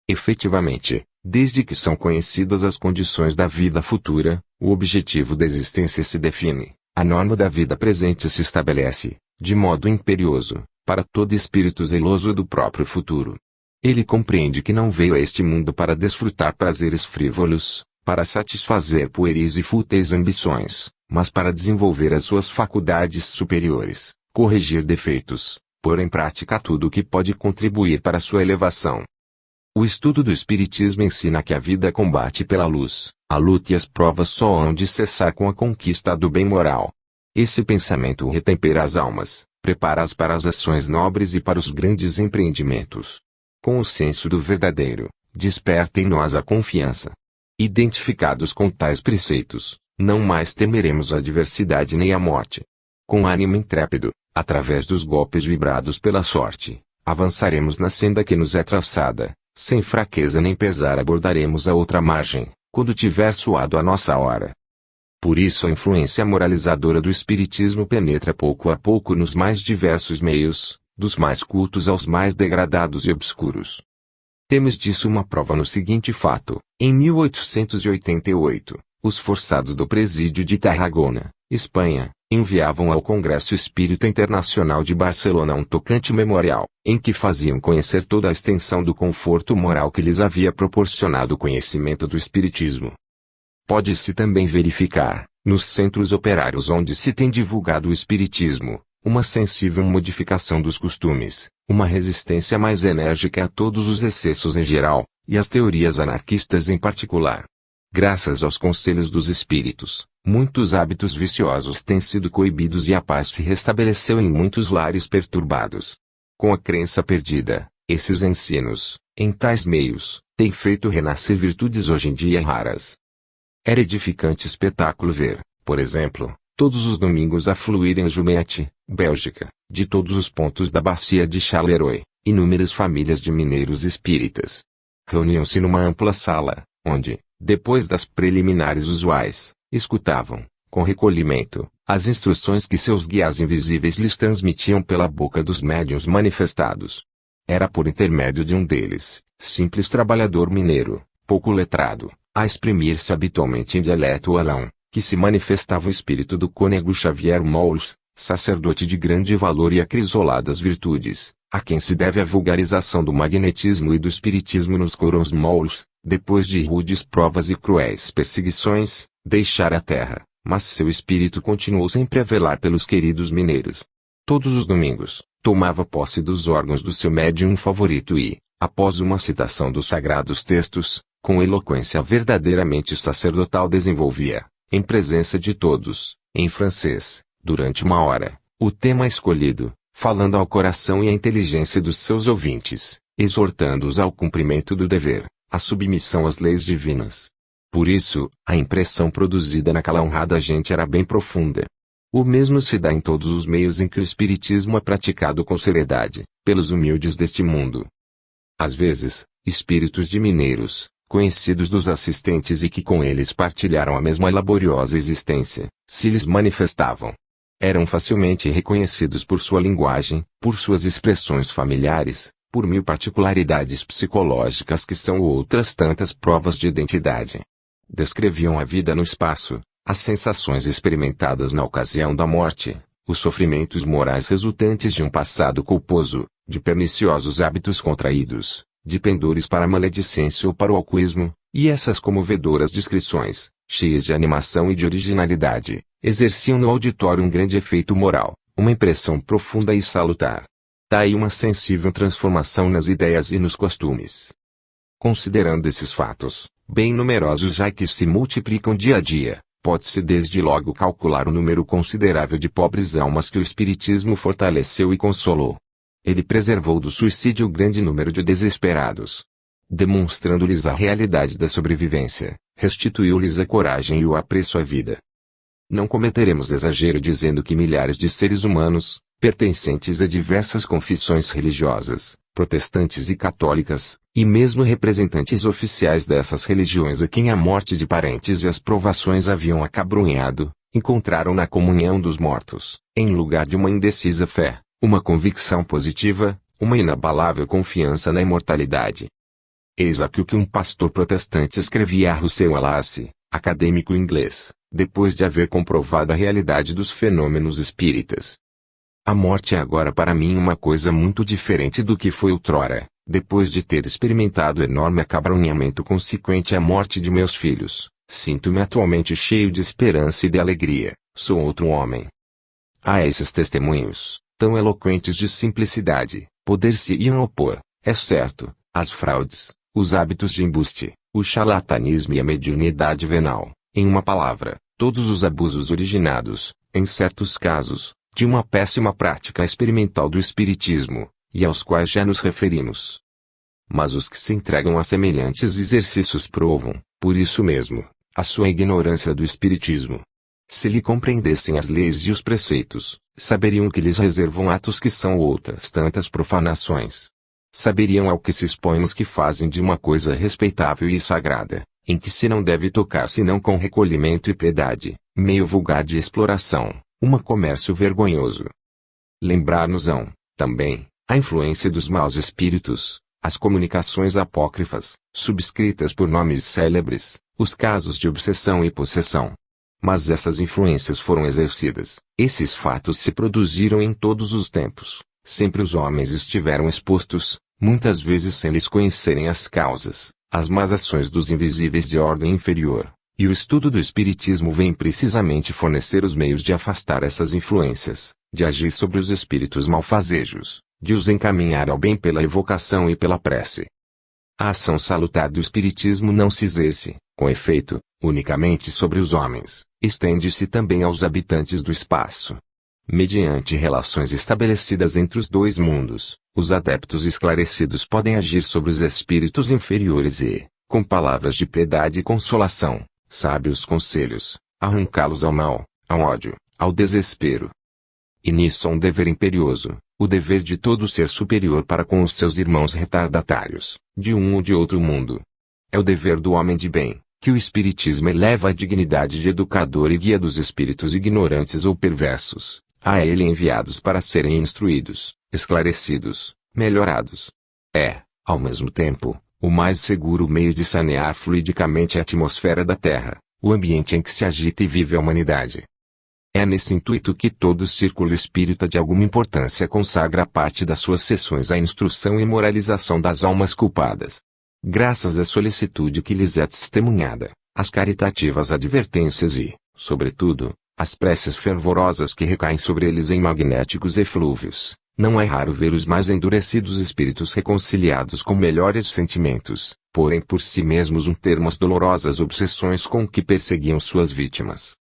Efetivamente, desde que são conhecidas as condições da vida futura, o objetivo da existência se define. A norma da vida presente se estabelece, de modo imperioso, para todo espírito zeloso do próprio futuro. Ele compreende que não veio a este mundo para desfrutar prazeres frívolos, para satisfazer pueris e fúteis ambições, mas para desenvolver as suas faculdades superiores, corrigir defeitos, pôr em prática tudo o que pode contribuir para sua elevação. O estudo do Espiritismo ensina que a vida combate pela luz, a luta e as provas só hão de cessar com a conquista do bem moral. Esse pensamento retempera as almas, prepara-as para as ações nobres e para os grandes empreendimentos. com o senso do verdadeiro, desperta em nós a confiança. Identificados com tais preceitos, não mais temeremos a adversidade nem a morte. Com ânimo intrépido, através dos golpes vibrados pela sorte, avançaremos na senda que nos é traçada, sem fraqueza nem pesar abordaremos a outra margem, quando tiver soado a nossa hora. Por isso a influência moralizadora do Espiritismo penetra pouco a pouco nos mais diversos meios, dos mais cultos aos mais degradados e obscuros. Temos disso uma prova no seguinte fato: em 1888, os forçados do Presídio de Tarragona, Espanha, enviavam ao Congresso Espírita Internacional de Barcelona um tocante memorial, em que faziam conhecer toda a extensão do conforto moral que lhes havia proporcionado o conhecimento do Espiritismo. Pode-se também verificar, nos centros operários onde se tem divulgado o Espiritismo, uma sensível modificação dos costumes, uma resistência mais enérgica a todos os excessos em geral, e às teorias anarquistas em particular. Graças aos conselhos dos espíritos, muitos hábitos viciosos têm sido coibidos e a paz se restabeleceu em muitos lares perturbados. Com a crença perdida, esses ensinos, em tais meios, têm feito renascer virtudes hoje em dia raras. Era edificante espetáculo ver, por exemplo, todos os domingos afluírem em Jumete, Bélgica, de todos os pontos da bacia de Charleroi, inúmeras famílias de mineiros espíritas. Reuniam-se numa ampla sala, onde, depois das preliminares usuais, escutavam, com recolhimento, as instruções que seus guias invisíveis lhes transmitiam pela boca dos médiuns manifestados. Era por intermédio de um deles, simples trabalhador mineiro, pouco letrado, a exprimir-se habitualmente em dialeto alão, que se manifestava o espírito do cônego Xavier Mouros, sacerdote de grande valor e acrisoladas virtudes, a quem se deve a vulgarização do magnetismo e do espiritismo nos corons Mouros, depois de rudes provas e cruéis perseguições, deixara a terra, mas seu espírito continuou sempre a velar pelos queridos mineiros. Todos os domingos, tomava posse dos órgãos do seu médium favorito e, após uma citação dos sagrados textos, com eloquência verdadeiramente sacerdotal desenvolvia, em presença de todos, em francês, durante uma hora, o tema escolhido, falando ao coração e à inteligência dos seus ouvintes, exortando-os ao cumprimento do dever, à submissão às leis divinas. Por isso, a impressão produzida naquela honrada gente era bem profunda. O mesmo se dá em todos os meios em que o espiritismo é praticado com seriedade, pelos humildes deste mundo. Às vezes, espíritos de mineiros, conhecidos dos assistentes e que com eles partilharam a mesma laboriosa existência, se lhes manifestavam. Eram facilmente reconhecidos por sua linguagem, por suas expressões familiares, por mil particularidades psicológicas que são outras tantas provas de identidade. Descreviam a vida no espaço, as sensações experimentadas na ocasião da morte, os sofrimentos morais resultantes de um passado culposo, de perniciosos hábitos contraídos, de pendores para a maledicência ou para o alcoolismo, e essas comovedoras descrições, cheias de animação e de originalidade, exerciam no auditório um grande efeito moral, uma impressão profunda e salutar. Daí uma sensível transformação nas ideias e nos costumes. Considerando esses fatos, bem numerosos já que se multiplicam dia a dia, pode-se desde logo calcular o número considerável de pobres almas que o Espiritismo fortaleceu e consolou. Ele preservou do suicídio grande número de desesperados. Demonstrando-lhes a realidade da sobrevivência, restituiu-lhes a coragem e o apreço à vida. Não cometeremos exagero dizendo que milhares de seres humanos, pertencentes a diversas confissões religiosas, protestantes e católicas, e mesmo representantes oficiais dessas religiões a quem a morte de parentes e as provações haviam acabrunhado, encontraram na comunhão dos mortos, em lugar de uma indecisa fé, uma convicção positiva, uma inabalável confiança na imortalidade. Eis aqui o que um pastor protestante escrevia a Russell Wallace, acadêmico inglês, depois de haver comprovado a realidade dos fenômenos espíritas. A morte é agora para mim uma coisa muito diferente do que foi outrora, depois de ter experimentado enorme acabrunhamento consequente à morte de meus filhos. Sinto-me atualmente cheio de esperança e de alegria, sou outro homem. A esses testemunhos, tão eloquentes de simplicidade, poder-se-iam opor, é certo, as fraudes, os hábitos de embuste, o charlatanismo e a mediunidade venal, em uma palavra, todos os abusos originados, em certos casos, de uma péssima prática experimental do espiritismo, e aos quais já nos referimos. Mas os que se entregam a semelhantes exercícios provam, por isso mesmo, a sua ignorância do espiritismo. Se lhe compreendessem as leis e os preceitos, saberiam que lhes reservam atos que são outras tantas profanações. Saberiam ao que se expõem os que fazem de uma coisa respeitável e sagrada, em que se não deve tocar senão com recolhimento e piedade, meio vulgar de exploração, comércio vergonhoso. Lembrar-nos-ão, também, a influência dos maus espíritos, as comunicações apócrifas, subscritas por nomes célebres, os casos de obsessão e possessão. Mas essas influências foram exercidas, esses fatos se produziram em todos os tempos, sempre os homens estiveram expostos, muitas vezes sem lhes conhecerem as causas, às más ações dos invisíveis de ordem inferior, e o estudo do espiritismo vem precisamente fornecer os meios de afastar essas influências, de agir sobre os espíritos malfazejos, de os encaminhar ao bem pela evocação e pela prece. A ação salutar do espiritismo não se exerce, com efeito, unicamente sobre os homens, estende-se também aos habitantes do espaço. Mediante relações estabelecidas entre os dois mundos, os adeptos esclarecidos podem agir sobre os espíritos inferiores e, com palavras de piedade e consolação, sábios conselhos, arrancá-los ao mal, ao ódio, ao desespero. E nisso há um dever imperioso, o dever de todo ser superior para com os seus irmãos retardatários, de um ou de outro mundo. É o dever do homem de bem, que o espiritismo eleva à dignidade de educador e guia dos espíritos ignorantes ou perversos, a ele enviados para serem instruídos, esclarecidos, melhorados. É, ao mesmo tempo, o mais seguro meio de sanear fluidicamente a atmosfera da Terra, o ambiente em que se agita e vive a humanidade. É nesse intuito que todo círculo espírita de alguma importância consagra parte das suas sessões à instrução e moralização das almas culpadas. Graças à solicitude que lhes é testemunhada, às caritativas advertências e, sobretudo, às preces fervorosas que recaem sobre eles em magnéticos eflúvios, não é raro ver os mais endurecidos espíritos reconciliados com melhores sentimentos, porém por si mesmos termos dolorosas obsessões com que perseguiam suas vítimas.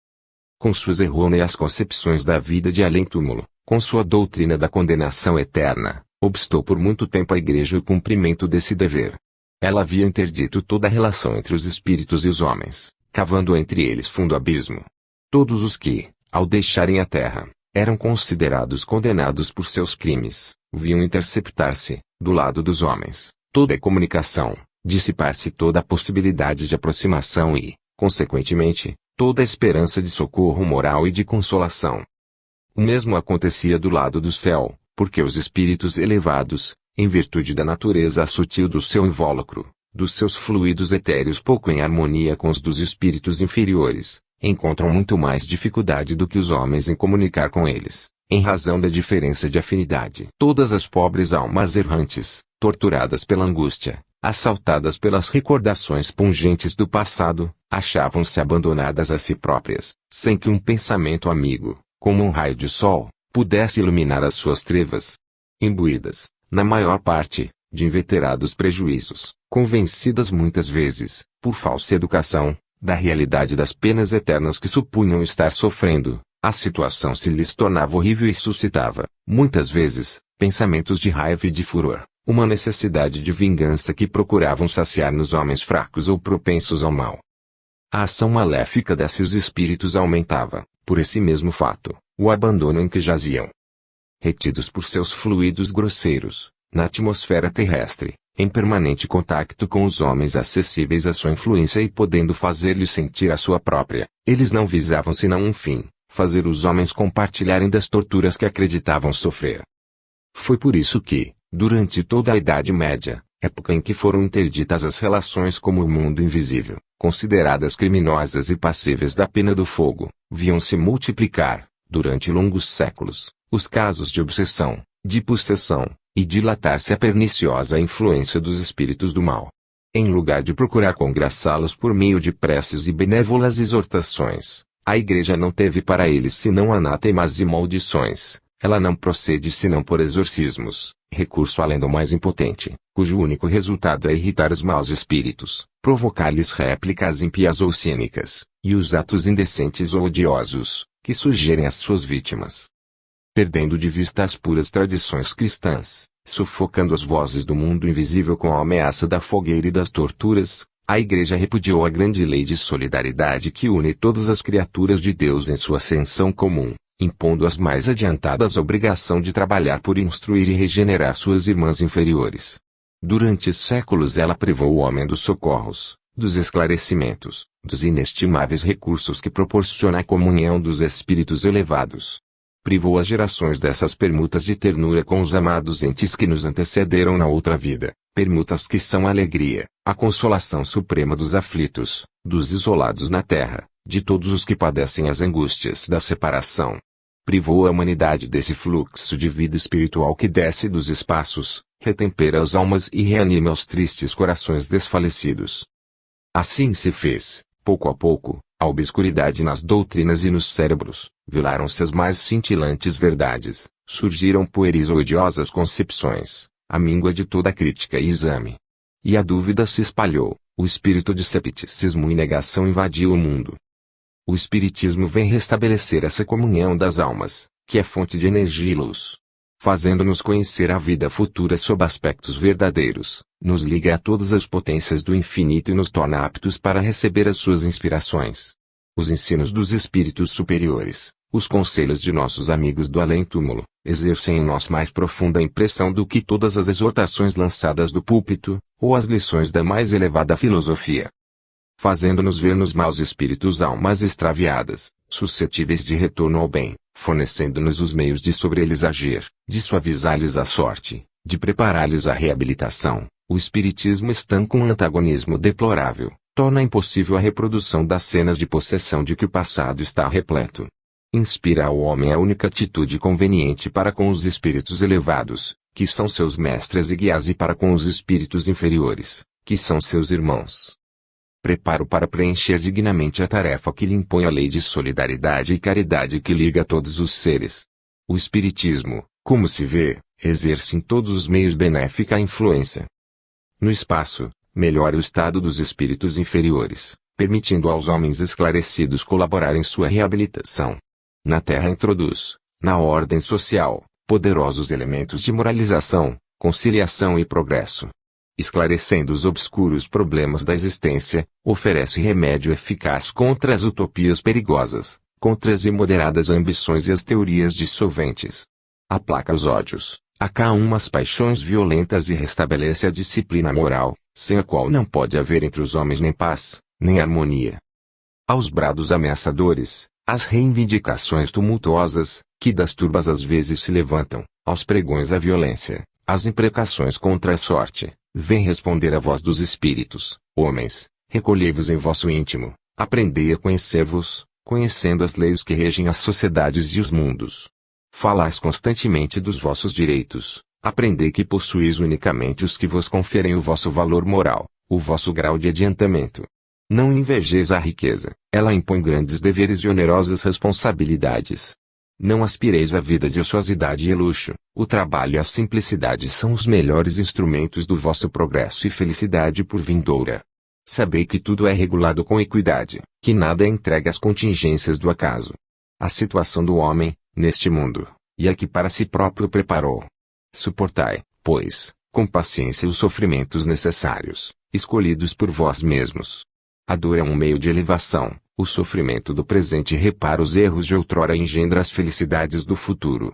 Com suas errôneas concepções da vida de além-túmulo, com sua doutrina da condenação eterna, obstou por muito tempo a Igreja o cumprimento desse dever. Ela havia interdito toda a relação entre os espíritos e os homens, cavando entre eles fundo abismo. Todos os que, ao deixarem a terra, eram considerados condenados por seus crimes, viam interceptar-se, do lado dos homens, toda a comunicação, dissipar-se toda a possibilidade de aproximação e, consequentemente, toda a esperança de socorro moral e de consolação. O mesmo acontecia do lado do céu, porque os espíritos elevados, em virtude da natureza sutil do seu invólucro, dos seus fluidos etéreos pouco em harmonia com os dos espíritos inferiores, encontram muito mais dificuldade do que os homens em comunicar com eles, em razão da diferença de afinidade. Todas as pobres almas errantes, torturadas pela angústia, assaltadas pelas recordações pungentes do passado, achavam-se abandonadas a si próprias, sem que um pensamento amigo, como um raio de sol, pudesse iluminar as suas trevas. Imbuídas, na maior parte, de inveterados prejuízos, convencidas muitas vezes, por falsa educação, da realidade das penas eternas que supunham estar sofrendo, a situação se lhes tornava horrível e suscitava, muitas vezes, pensamentos de raiva e de furor, uma necessidade de vingança que procuravam saciar nos homens fracos ou propensos ao mal. A ação maléfica desses espíritos aumentava, por esse mesmo fato, o abandono em que jaziam. Retidos por seus fluidos grosseiros, na atmosfera terrestre, em permanente contacto com os homens acessíveis à sua influência e podendo fazer-lhes sentir a sua própria, eles não visavam senão um fim, fazer os homens compartilharem das torturas que acreditavam sofrer. Foi por isso que, durante toda a Idade Média, época em que foram interditas as relações com o mundo invisível, consideradas criminosas e passíveis da pena do fogo, viam-se multiplicar, durante longos séculos, os casos de obsessão, de possessão, e dilatar-se a perniciosa influência dos espíritos do mal. Em lugar de procurar congraçá-los por meio de preces e benévolas exortações, a Igreja não teve para eles senão anátemas e maldições. Ela não procede senão por exorcismos, recurso além do mais impotente, cujo único resultado é irritar os maus espíritos, provocar-lhes réplicas impias ou cínicas, e os atos indecentes ou odiosos, que sugerem às suas vítimas. Perdendo de vista as puras tradições cristãs, Sufocando as vozes do mundo invisível com a ameaça da fogueira e das torturas, a Igreja repudiou a grande lei de solidariedade que une todas as criaturas de Deus em sua ascensão comum, impondo às mais adiantadas a obrigação de trabalhar por instruir e regenerar suas irmãs inferiores. Durante séculos ela privou o homem dos socorros, dos esclarecimentos, dos inestimáveis recursos que proporciona a comunhão dos espíritos elevados. Privou as gerações dessas permutas de ternura com os amados entes que nos antecederam na outra vida, permutas que são a alegria, a consolação suprema dos aflitos, dos isolados na terra, de todos os que padecem as angústias da separação. Privou a humanidade desse fluxo de vida espiritual que desce dos espaços, retempera as almas e reanima os tristes corações desfalecidos. Assim se fez, pouco a pouco, a obscuridade nas doutrinas e nos cérebros, velaram-se as mais cintilantes verdades, surgiram pueris ou odiosas concepções, a míngua de toda crítica e exame. E a dúvida se espalhou, o espírito de cepticismo e negação invadiu o mundo. O Espiritismo vem restabelecer essa comunhão das almas, que é fonte de energia e luz. Fazendo-nos conhecer a vida futura sob aspectos verdadeiros, nos liga a todas as potências do infinito e nos torna aptos para receber as suas inspirações. Os ensinos dos espíritos superiores, os conselhos de nossos amigos do além-túmulo, exercem em nós mais profunda impressão do que todas as exortações lançadas do púlpito, ou as lições da mais elevada filosofia. Fazendo-nos ver nos maus espíritos almas extraviadas, suscetíveis de retorno ao bem, fornecendo-nos os meios de sobre eles agir, de suavizar-lhes a sorte, de preparar-lhes a reabilitação, o Espiritismo estanca um antagonismo deplorável, torna impossível a reprodução das cenas de possessão de que o passado está repleto. Inspira ao homem a única atitude conveniente para com os espíritos elevados, que são seus mestres e guias, e para com os espíritos inferiores, que são seus irmãos. Preparo para preencher dignamente a tarefa que lhe impõe a lei de solidariedade e caridade que liga todos os seres. O Espiritismo, como se vê, exerce em todos os meios benéfica influência. No espaço, melhora o estado dos espíritos inferiores, permitindo aos homens esclarecidos colaborar em sua reabilitação. Na terra introduz, na ordem social, poderosos elementos de moralização, conciliação e progresso. Esclarecendo os obscuros problemas da existência, oferece remédio eficaz contra as utopias perigosas, contra as imoderadas ambições e as teorias dissolventes. Aplaca os ódios, acalma as paixões violentas e restabelece a disciplina moral, sem a qual não pode haver entre os homens nem paz, nem harmonia. Aos brados ameaçadores, às reivindicações tumultuosas, que das turbas às vezes se levantam, aos pregões à violência, às imprecações contra a sorte, vem responder a voz dos espíritos: homens, recolhei-vos em vosso íntimo, aprendei a conhecer-vos, conhecendo as leis que regem as sociedades e os mundos. Falais constantemente dos vossos direitos, aprendei que possuís unicamente os que vos conferem o vosso valor moral, o vosso grau de adiantamento. Não invejeis a riqueza, ela impõe grandes deveres e onerosas responsabilidades. Não aspireis à vida de ociosidade e luxo, o trabalho e a simplicidade são os melhores instrumentos do vosso progresso e felicidade por vindoura. Sabei que tudo é regulado com equidade, que nada é entregue às contingências do acaso. A situação do homem, neste mundo, e a que para si próprio preparou. Suportai, pois, com paciência os sofrimentos necessários, escolhidos por vós mesmos. A dor é um meio de elevação, o sofrimento do presente repara os erros de outrora e engendra as felicidades do futuro.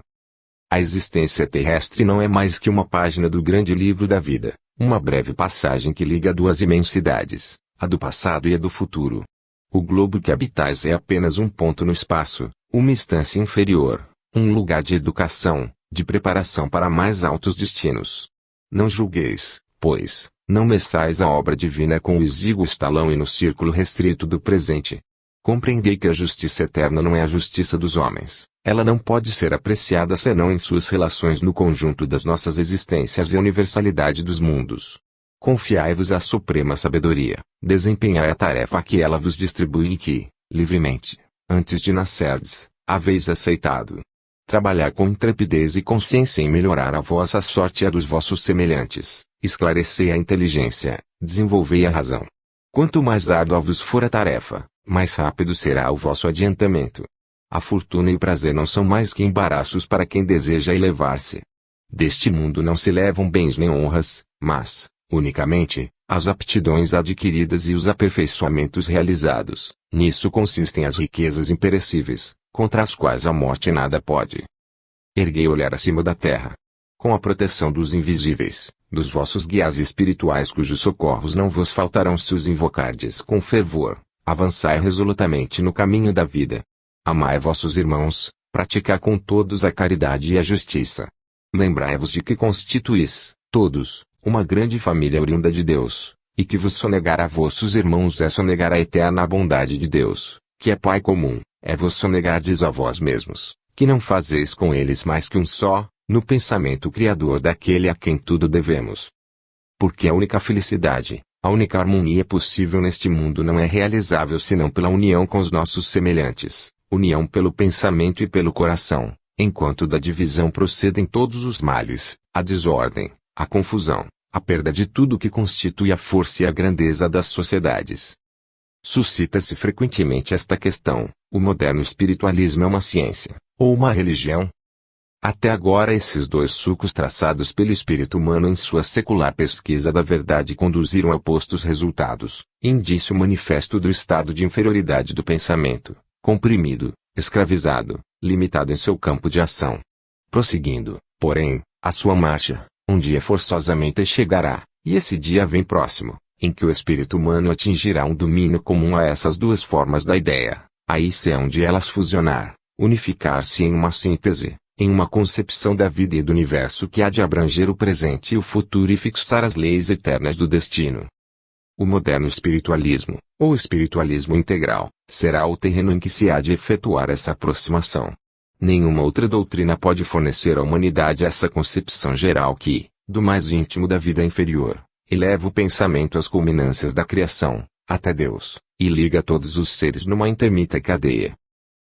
A existência terrestre não é mais que uma página do grande livro da vida, uma breve passagem que liga duas imensidades, a do passado e a do futuro. O globo que habitais é apenas um ponto no espaço, uma instância inferior, um lugar de educação, de preparação para mais altos destinos. Não julgueis, pois, não meçais a obra divina com o exíguo estalão e no círculo restrito do presente. Compreendei que a justiça eterna não é a justiça dos homens, ela não pode ser apreciada senão em suas relações no conjunto das nossas existências e a universalidade dos mundos. Confiai-vos à suprema sabedoria, desempenhai a tarefa que ela vos distribui e que, livremente, antes de nascerdes, haveis aceitado. Trabalhar com intrepidez e consciência em melhorar a vossa sorte e a dos vossos semelhantes, esclarecei a inteligência, desenvolvei a razão. Quanto mais árdua vos for a tarefa, mais rápido será o vosso adiantamento. A fortuna e o prazer não são mais que embaraços para quem deseja elevar-se. Deste mundo não se levam bens nem honras, mas, unicamente, as aptidões adquiridas e os aperfeiçoamentos realizados. Nisso consistem as riquezas imperecíveis, contra as quais a morte nada pode. Erguei o olhar acima da terra. Com a proteção dos invisíveis, dos vossos guias espirituais cujos socorros não vos faltarão se os invocardes com fervor, avançai resolutamente no caminho da vida. Amai vossos irmãos, praticai com todos a caridade e a justiça. Lembrai-vos de que constituís, todos, uma grande família oriunda de Deus, e que vos sonegar a vossos irmãos é sonegar a eterna bondade de Deus, que é Pai comum, é vos sonegardes a vós mesmos, que não fazeis com eles mais que um só, no pensamento criador daquele a quem tudo devemos. Porque a única felicidade, a única harmonia possível neste mundo não é realizável senão pela união com os nossos semelhantes, união pelo pensamento e pelo coração, enquanto da divisão procedem todos os males, a desordem, a confusão, a perda de tudo que constitui a força e a grandeza das sociedades. Suscita-se frequentemente esta questão: o moderno espiritualismo é uma ciência, ou uma religião? Até agora esses dois sulcos traçados pelo espírito humano em sua secular pesquisa da verdade conduziram a opostos resultados, indício manifesto do estado de inferioridade do pensamento, comprimido, escravizado, limitado em seu campo de ação. Prosseguindo, porém, a sua marcha, um dia forçosamente chegará, e esse dia vem próximo, em que o espírito humano atingirá um domínio comum a essas duas formas da ideia, aí se é onde elas fusionar, unificar-se em uma síntese, em uma concepção da vida e do universo que há de abranger o presente e o futuro e fixar as leis eternas do destino. O moderno espiritualismo, ou espiritualismo integral, será o terreno em que se há de efetuar essa aproximação. Nenhuma outra doutrina pode fornecer à humanidade essa concepção geral que, do mais íntimo da vida inferior, eleva o pensamento às culminâncias da criação, até Deus, e liga todos os seres numa intermita cadeia.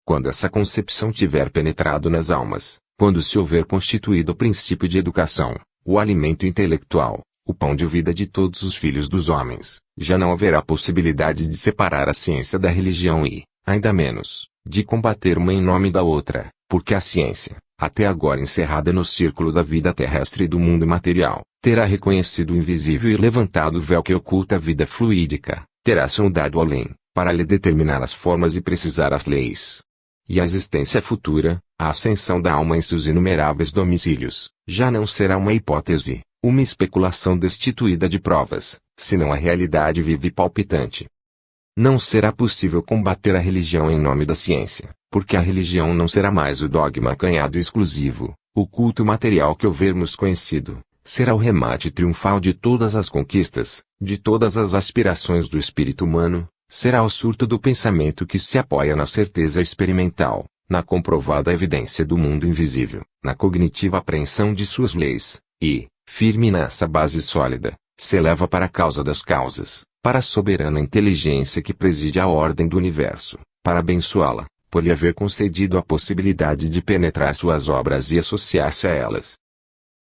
Quando essa concepção tiver penetrado nas almas, quando se houver constituído o princípio de educação, o alimento intelectual, o pão de vida de todos os filhos dos homens, já não haverá possibilidade de separar a ciência da religião e, ainda menos, de combater uma em nome da outra, porque a ciência, até agora encerrada no círculo da vida terrestre e do mundo material, terá reconhecido o invisível e levantado o véu que oculta a vida fluídica, terá sondado além, para lhe determinar as formas e precisar as leis. E a existência futura, a ascensão da alma em seus inumeráveis domicílios, já não será uma hipótese, uma especulação destituída de provas, senão a realidade viva e palpitante. Não será possível combater a religião em nome da ciência, porque a religião não será mais o dogma acanhado e exclusivo, o culto material que houvermos conhecido, será o remate triunfal de todas as conquistas, de todas as aspirações do espírito humano, será o surto do pensamento que se apoia na certeza experimental, na comprovada evidência do mundo invisível, na cognitiva apreensão de suas leis, e, firme nessa base sólida, se eleva para a causa das causas, para a soberana inteligência que preside a ordem do universo, para abençoá-la, por lhe haver concedido a possibilidade de penetrar suas obras e associar-se a elas.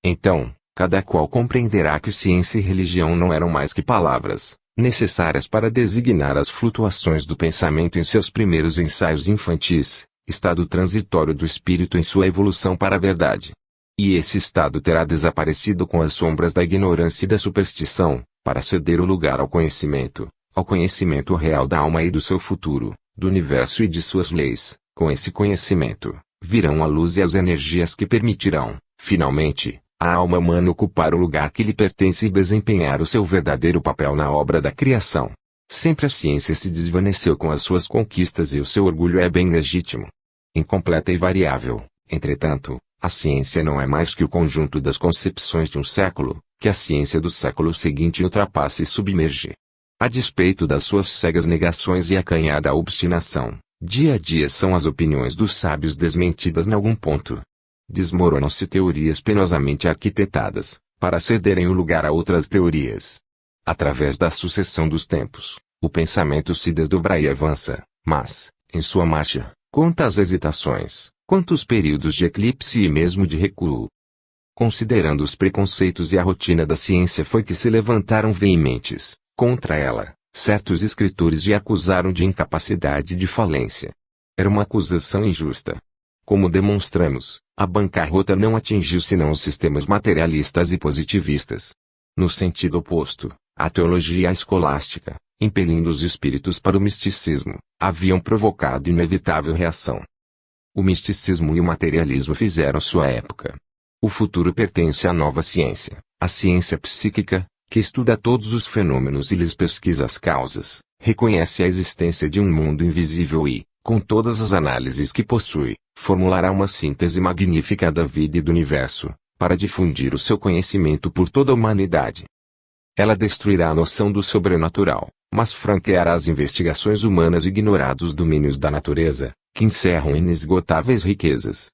Então, cada qual compreenderá que ciência e religião não eram mais que palavras, necessárias para designar as flutuações do pensamento em seus primeiros ensaios infantis, estado transitório do espírito em sua evolução para a verdade. E esse estado terá desaparecido com as sombras da ignorância e da superstição, para ceder o lugar ao conhecimento real da alma e do seu futuro, do universo e de suas leis. Com esse conhecimento, virão a luz e as energias que permitirão, finalmente, a alma humana ocupar o lugar que lhe pertence e desempenhar o seu verdadeiro papel na obra da criação. Sempre a ciência se desvaneceu com as suas conquistas e o seu orgulho é bem legítimo. Incompleta e variável, entretanto, a ciência não é mais que o conjunto das concepções de um século, que a ciência do século seguinte ultrapassa e submerge. A despeito das suas cegas negações e acanhada obstinação, dia a dia são as opiniões dos sábios desmentidas em algum ponto. Desmoronam-se teorias penosamente arquitetadas, para cederem o lugar a outras teorias. Através da sucessão dos tempos, o pensamento se desdobra e avança, mas, em sua marcha, quantas hesitações, quantos períodos de eclipse e mesmo de recuo. Considerando os preconceitos e a rotina da ciência foi que se levantaram veementes, contra ela, certos escritores e acusaram de incapacidade e de falência. Era uma acusação injusta. Como demonstramos, a bancarrota não atingiu senão os sistemas materialistas e positivistas. No sentido oposto, a teologia e a escolástica, impelindo os espíritos para o misticismo, haviam provocado inevitável reação. O misticismo e o materialismo fizeram sua época. O futuro pertence à nova ciência, a ciência psíquica, que estuda todos os fenômenos e lhes pesquisa as causas, reconhece a existência de um mundo invisível e, com todas as análises que possui, formulará uma síntese magnífica da vida e do universo, para difundir o seu conhecimento por toda a humanidade. Ela destruirá a noção do sobrenatural, mas franqueará as investigações humanas e ignorará os domínios da natureza, que encerram inesgotáveis riquezas.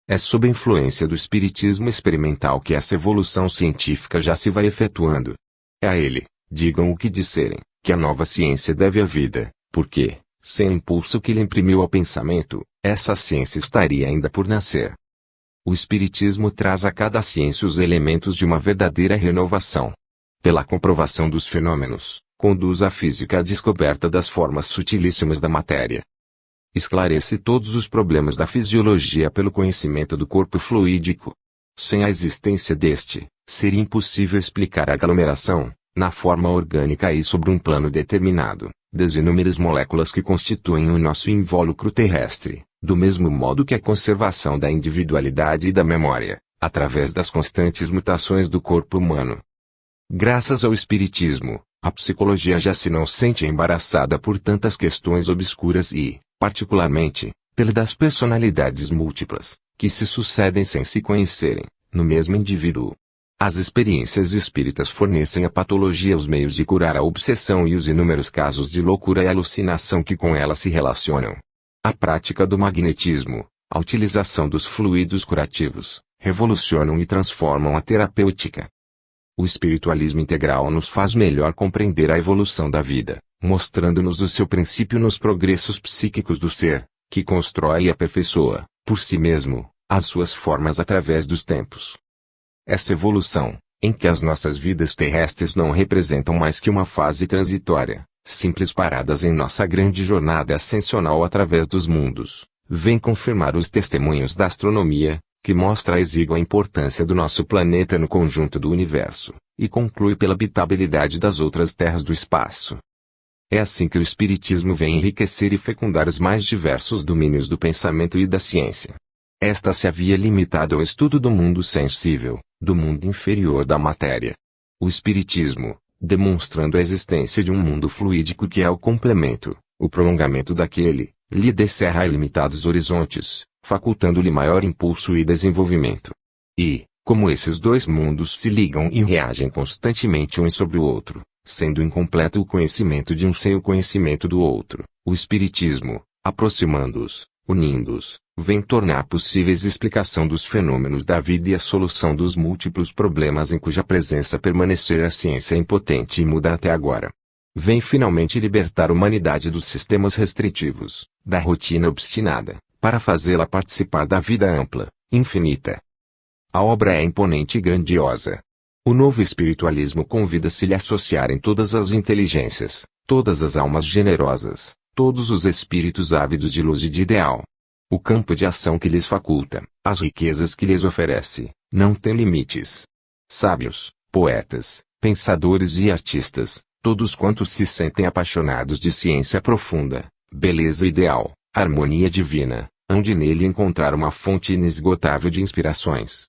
É sob a influência do espiritismo experimental que essa evolução científica já se vai efetuando. É a ele, digam o que disserem, que a nova ciência deve a vida, porque, sem o impulso que lhe imprimiu ao pensamento, essa ciência estaria ainda por nascer. O espiritismo traz a cada ciência os elementos de uma verdadeira renovação. Pela comprovação dos fenômenos, conduz a física à descoberta das formas sutilíssimas da matéria. Esclarece todos os problemas da fisiologia pelo conhecimento do corpo fluídico. Sem a existência deste, seria impossível explicar a aglomeração, na forma orgânica e sobre um plano determinado, das inúmeras moléculas que constituem o nosso invólucro terrestre, do mesmo modo que a conservação da individualidade e da memória, através das constantes mutações do corpo humano. Graças ao espiritismo, a psicologia já se não sente embaraçada por tantas questões obscuras e, particularmente, pela das personalidades múltiplas, que se sucedem sem se conhecerem, no mesmo indivíduo. As experiências espíritas fornecem à patologia os meios de curar a obsessão e os inúmeros casos de loucura e alucinação que com ela se relacionam. A prática do magnetismo, a utilização dos fluidos curativos, revolucionam e transformam a terapêutica. O espiritualismo integral nos faz melhor compreender a evolução da vida, mostrando-nos o seu princípio nos progressos psíquicos do ser, que constrói e aperfeiçoa, por si mesmo, as suas formas através dos tempos. Essa evolução, em que as nossas vidas terrestres não representam mais que uma fase transitória, simples paradas em nossa grande jornada ascensional através dos mundos, vem confirmar os testemunhos da astronomia, que mostra a exígua importância do nosso planeta no conjunto do universo, e conclui pela habitabilidade das outras terras do espaço. É assim que o espiritismo vem enriquecer e fecundar os mais diversos domínios do pensamento e da ciência. Esta se havia limitado ao estudo do mundo sensível, do mundo inferior da matéria. O espiritismo, demonstrando a existência de um mundo fluídico que é o complemento, o prolongamento daquele, lhe descerra ilimitados horizontes, facultando-lhe maior impulso e desenvolvimento. E, como esses dois mundos se ligam e reagem constantemente um sobre o outro, sendo incompleto o conhecimento de um sem o conhecimento do outro, o espiritismo, aproximando-os, unindo-os, vem tornar possíveis explicação dos fenômenos da vida e a solução dos múltiplos problemas em cuja presença permanecer a ciência impotente e muda até agora. Vem finalmente libertar a humanidade dos sistemas restritivos, da rotina obstinada, para fazê-la participar da vida ampla, infinita. A obra é imponente e grandiosa. O novo espiritualismo convida-se-lhe a associar em todas as inteligências, todas as almas generosas, todos os espíritos ávidos de luz e de ideal. O campo de ação que lhes faculta, as riquezas que lhes oferece, não tem limites. Sábios, poetas, pensadores e artistas, todos quantos se sentem apaixonados de ciência profunda, beleza ideal, harmonia divina, hão de nele encontrar uma fonte inesgotável de inspirações.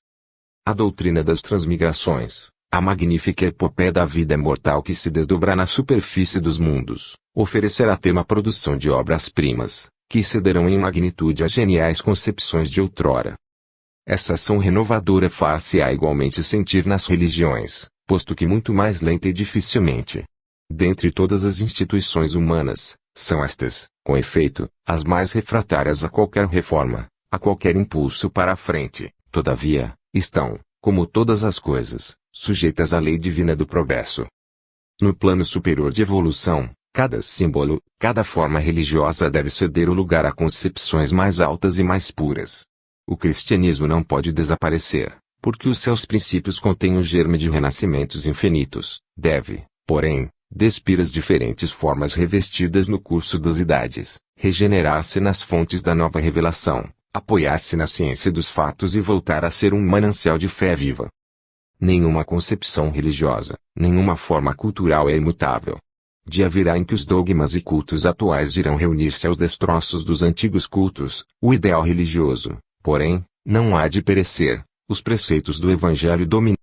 A doutrina das transmigrações, a magnífica epopeia da vida mortal que se desdobra na superfície dos mundos, oferecerá tema à produção de obras-primas, que excederão em magnitude as geniais concepções de outrora. Essa ação renovadora far-se-á igualmente sentir nas religiões, posto que muito mais lenta e dificilmente. Dentre todas as instituições humanas, são estas, com efeito, as mais refratárias a qualquer reforma, a qualquer impulso para a frente. Todavia, estão, como todas as coisas, sujeitas à lei divina do progresso. No plano superior de evolução, cada símbolo, cada forma religiosa deve ceder o lugar a concepções mais altas e mais puras. O cristianismo não pode desaparecer, porque os seus princípios contêm o germe de renascimentos infinitos. Deve, porém, despir as diferentes formas revestidas no curso das idades, regenerar-se nas fontes da nova revelação, apoiar-se na ciência dos fatos e voltar a ser um manancial de fé viva. Nenhuma concepção religiosa, nenhuma forma cultural é imutável. Dia virá em que os dogmas e cultos atuais irão reunir-se aos destroços dos antigos cultos. O ideal religioso, porém, não há de perecer. Os preceitos do Evangelho dominarão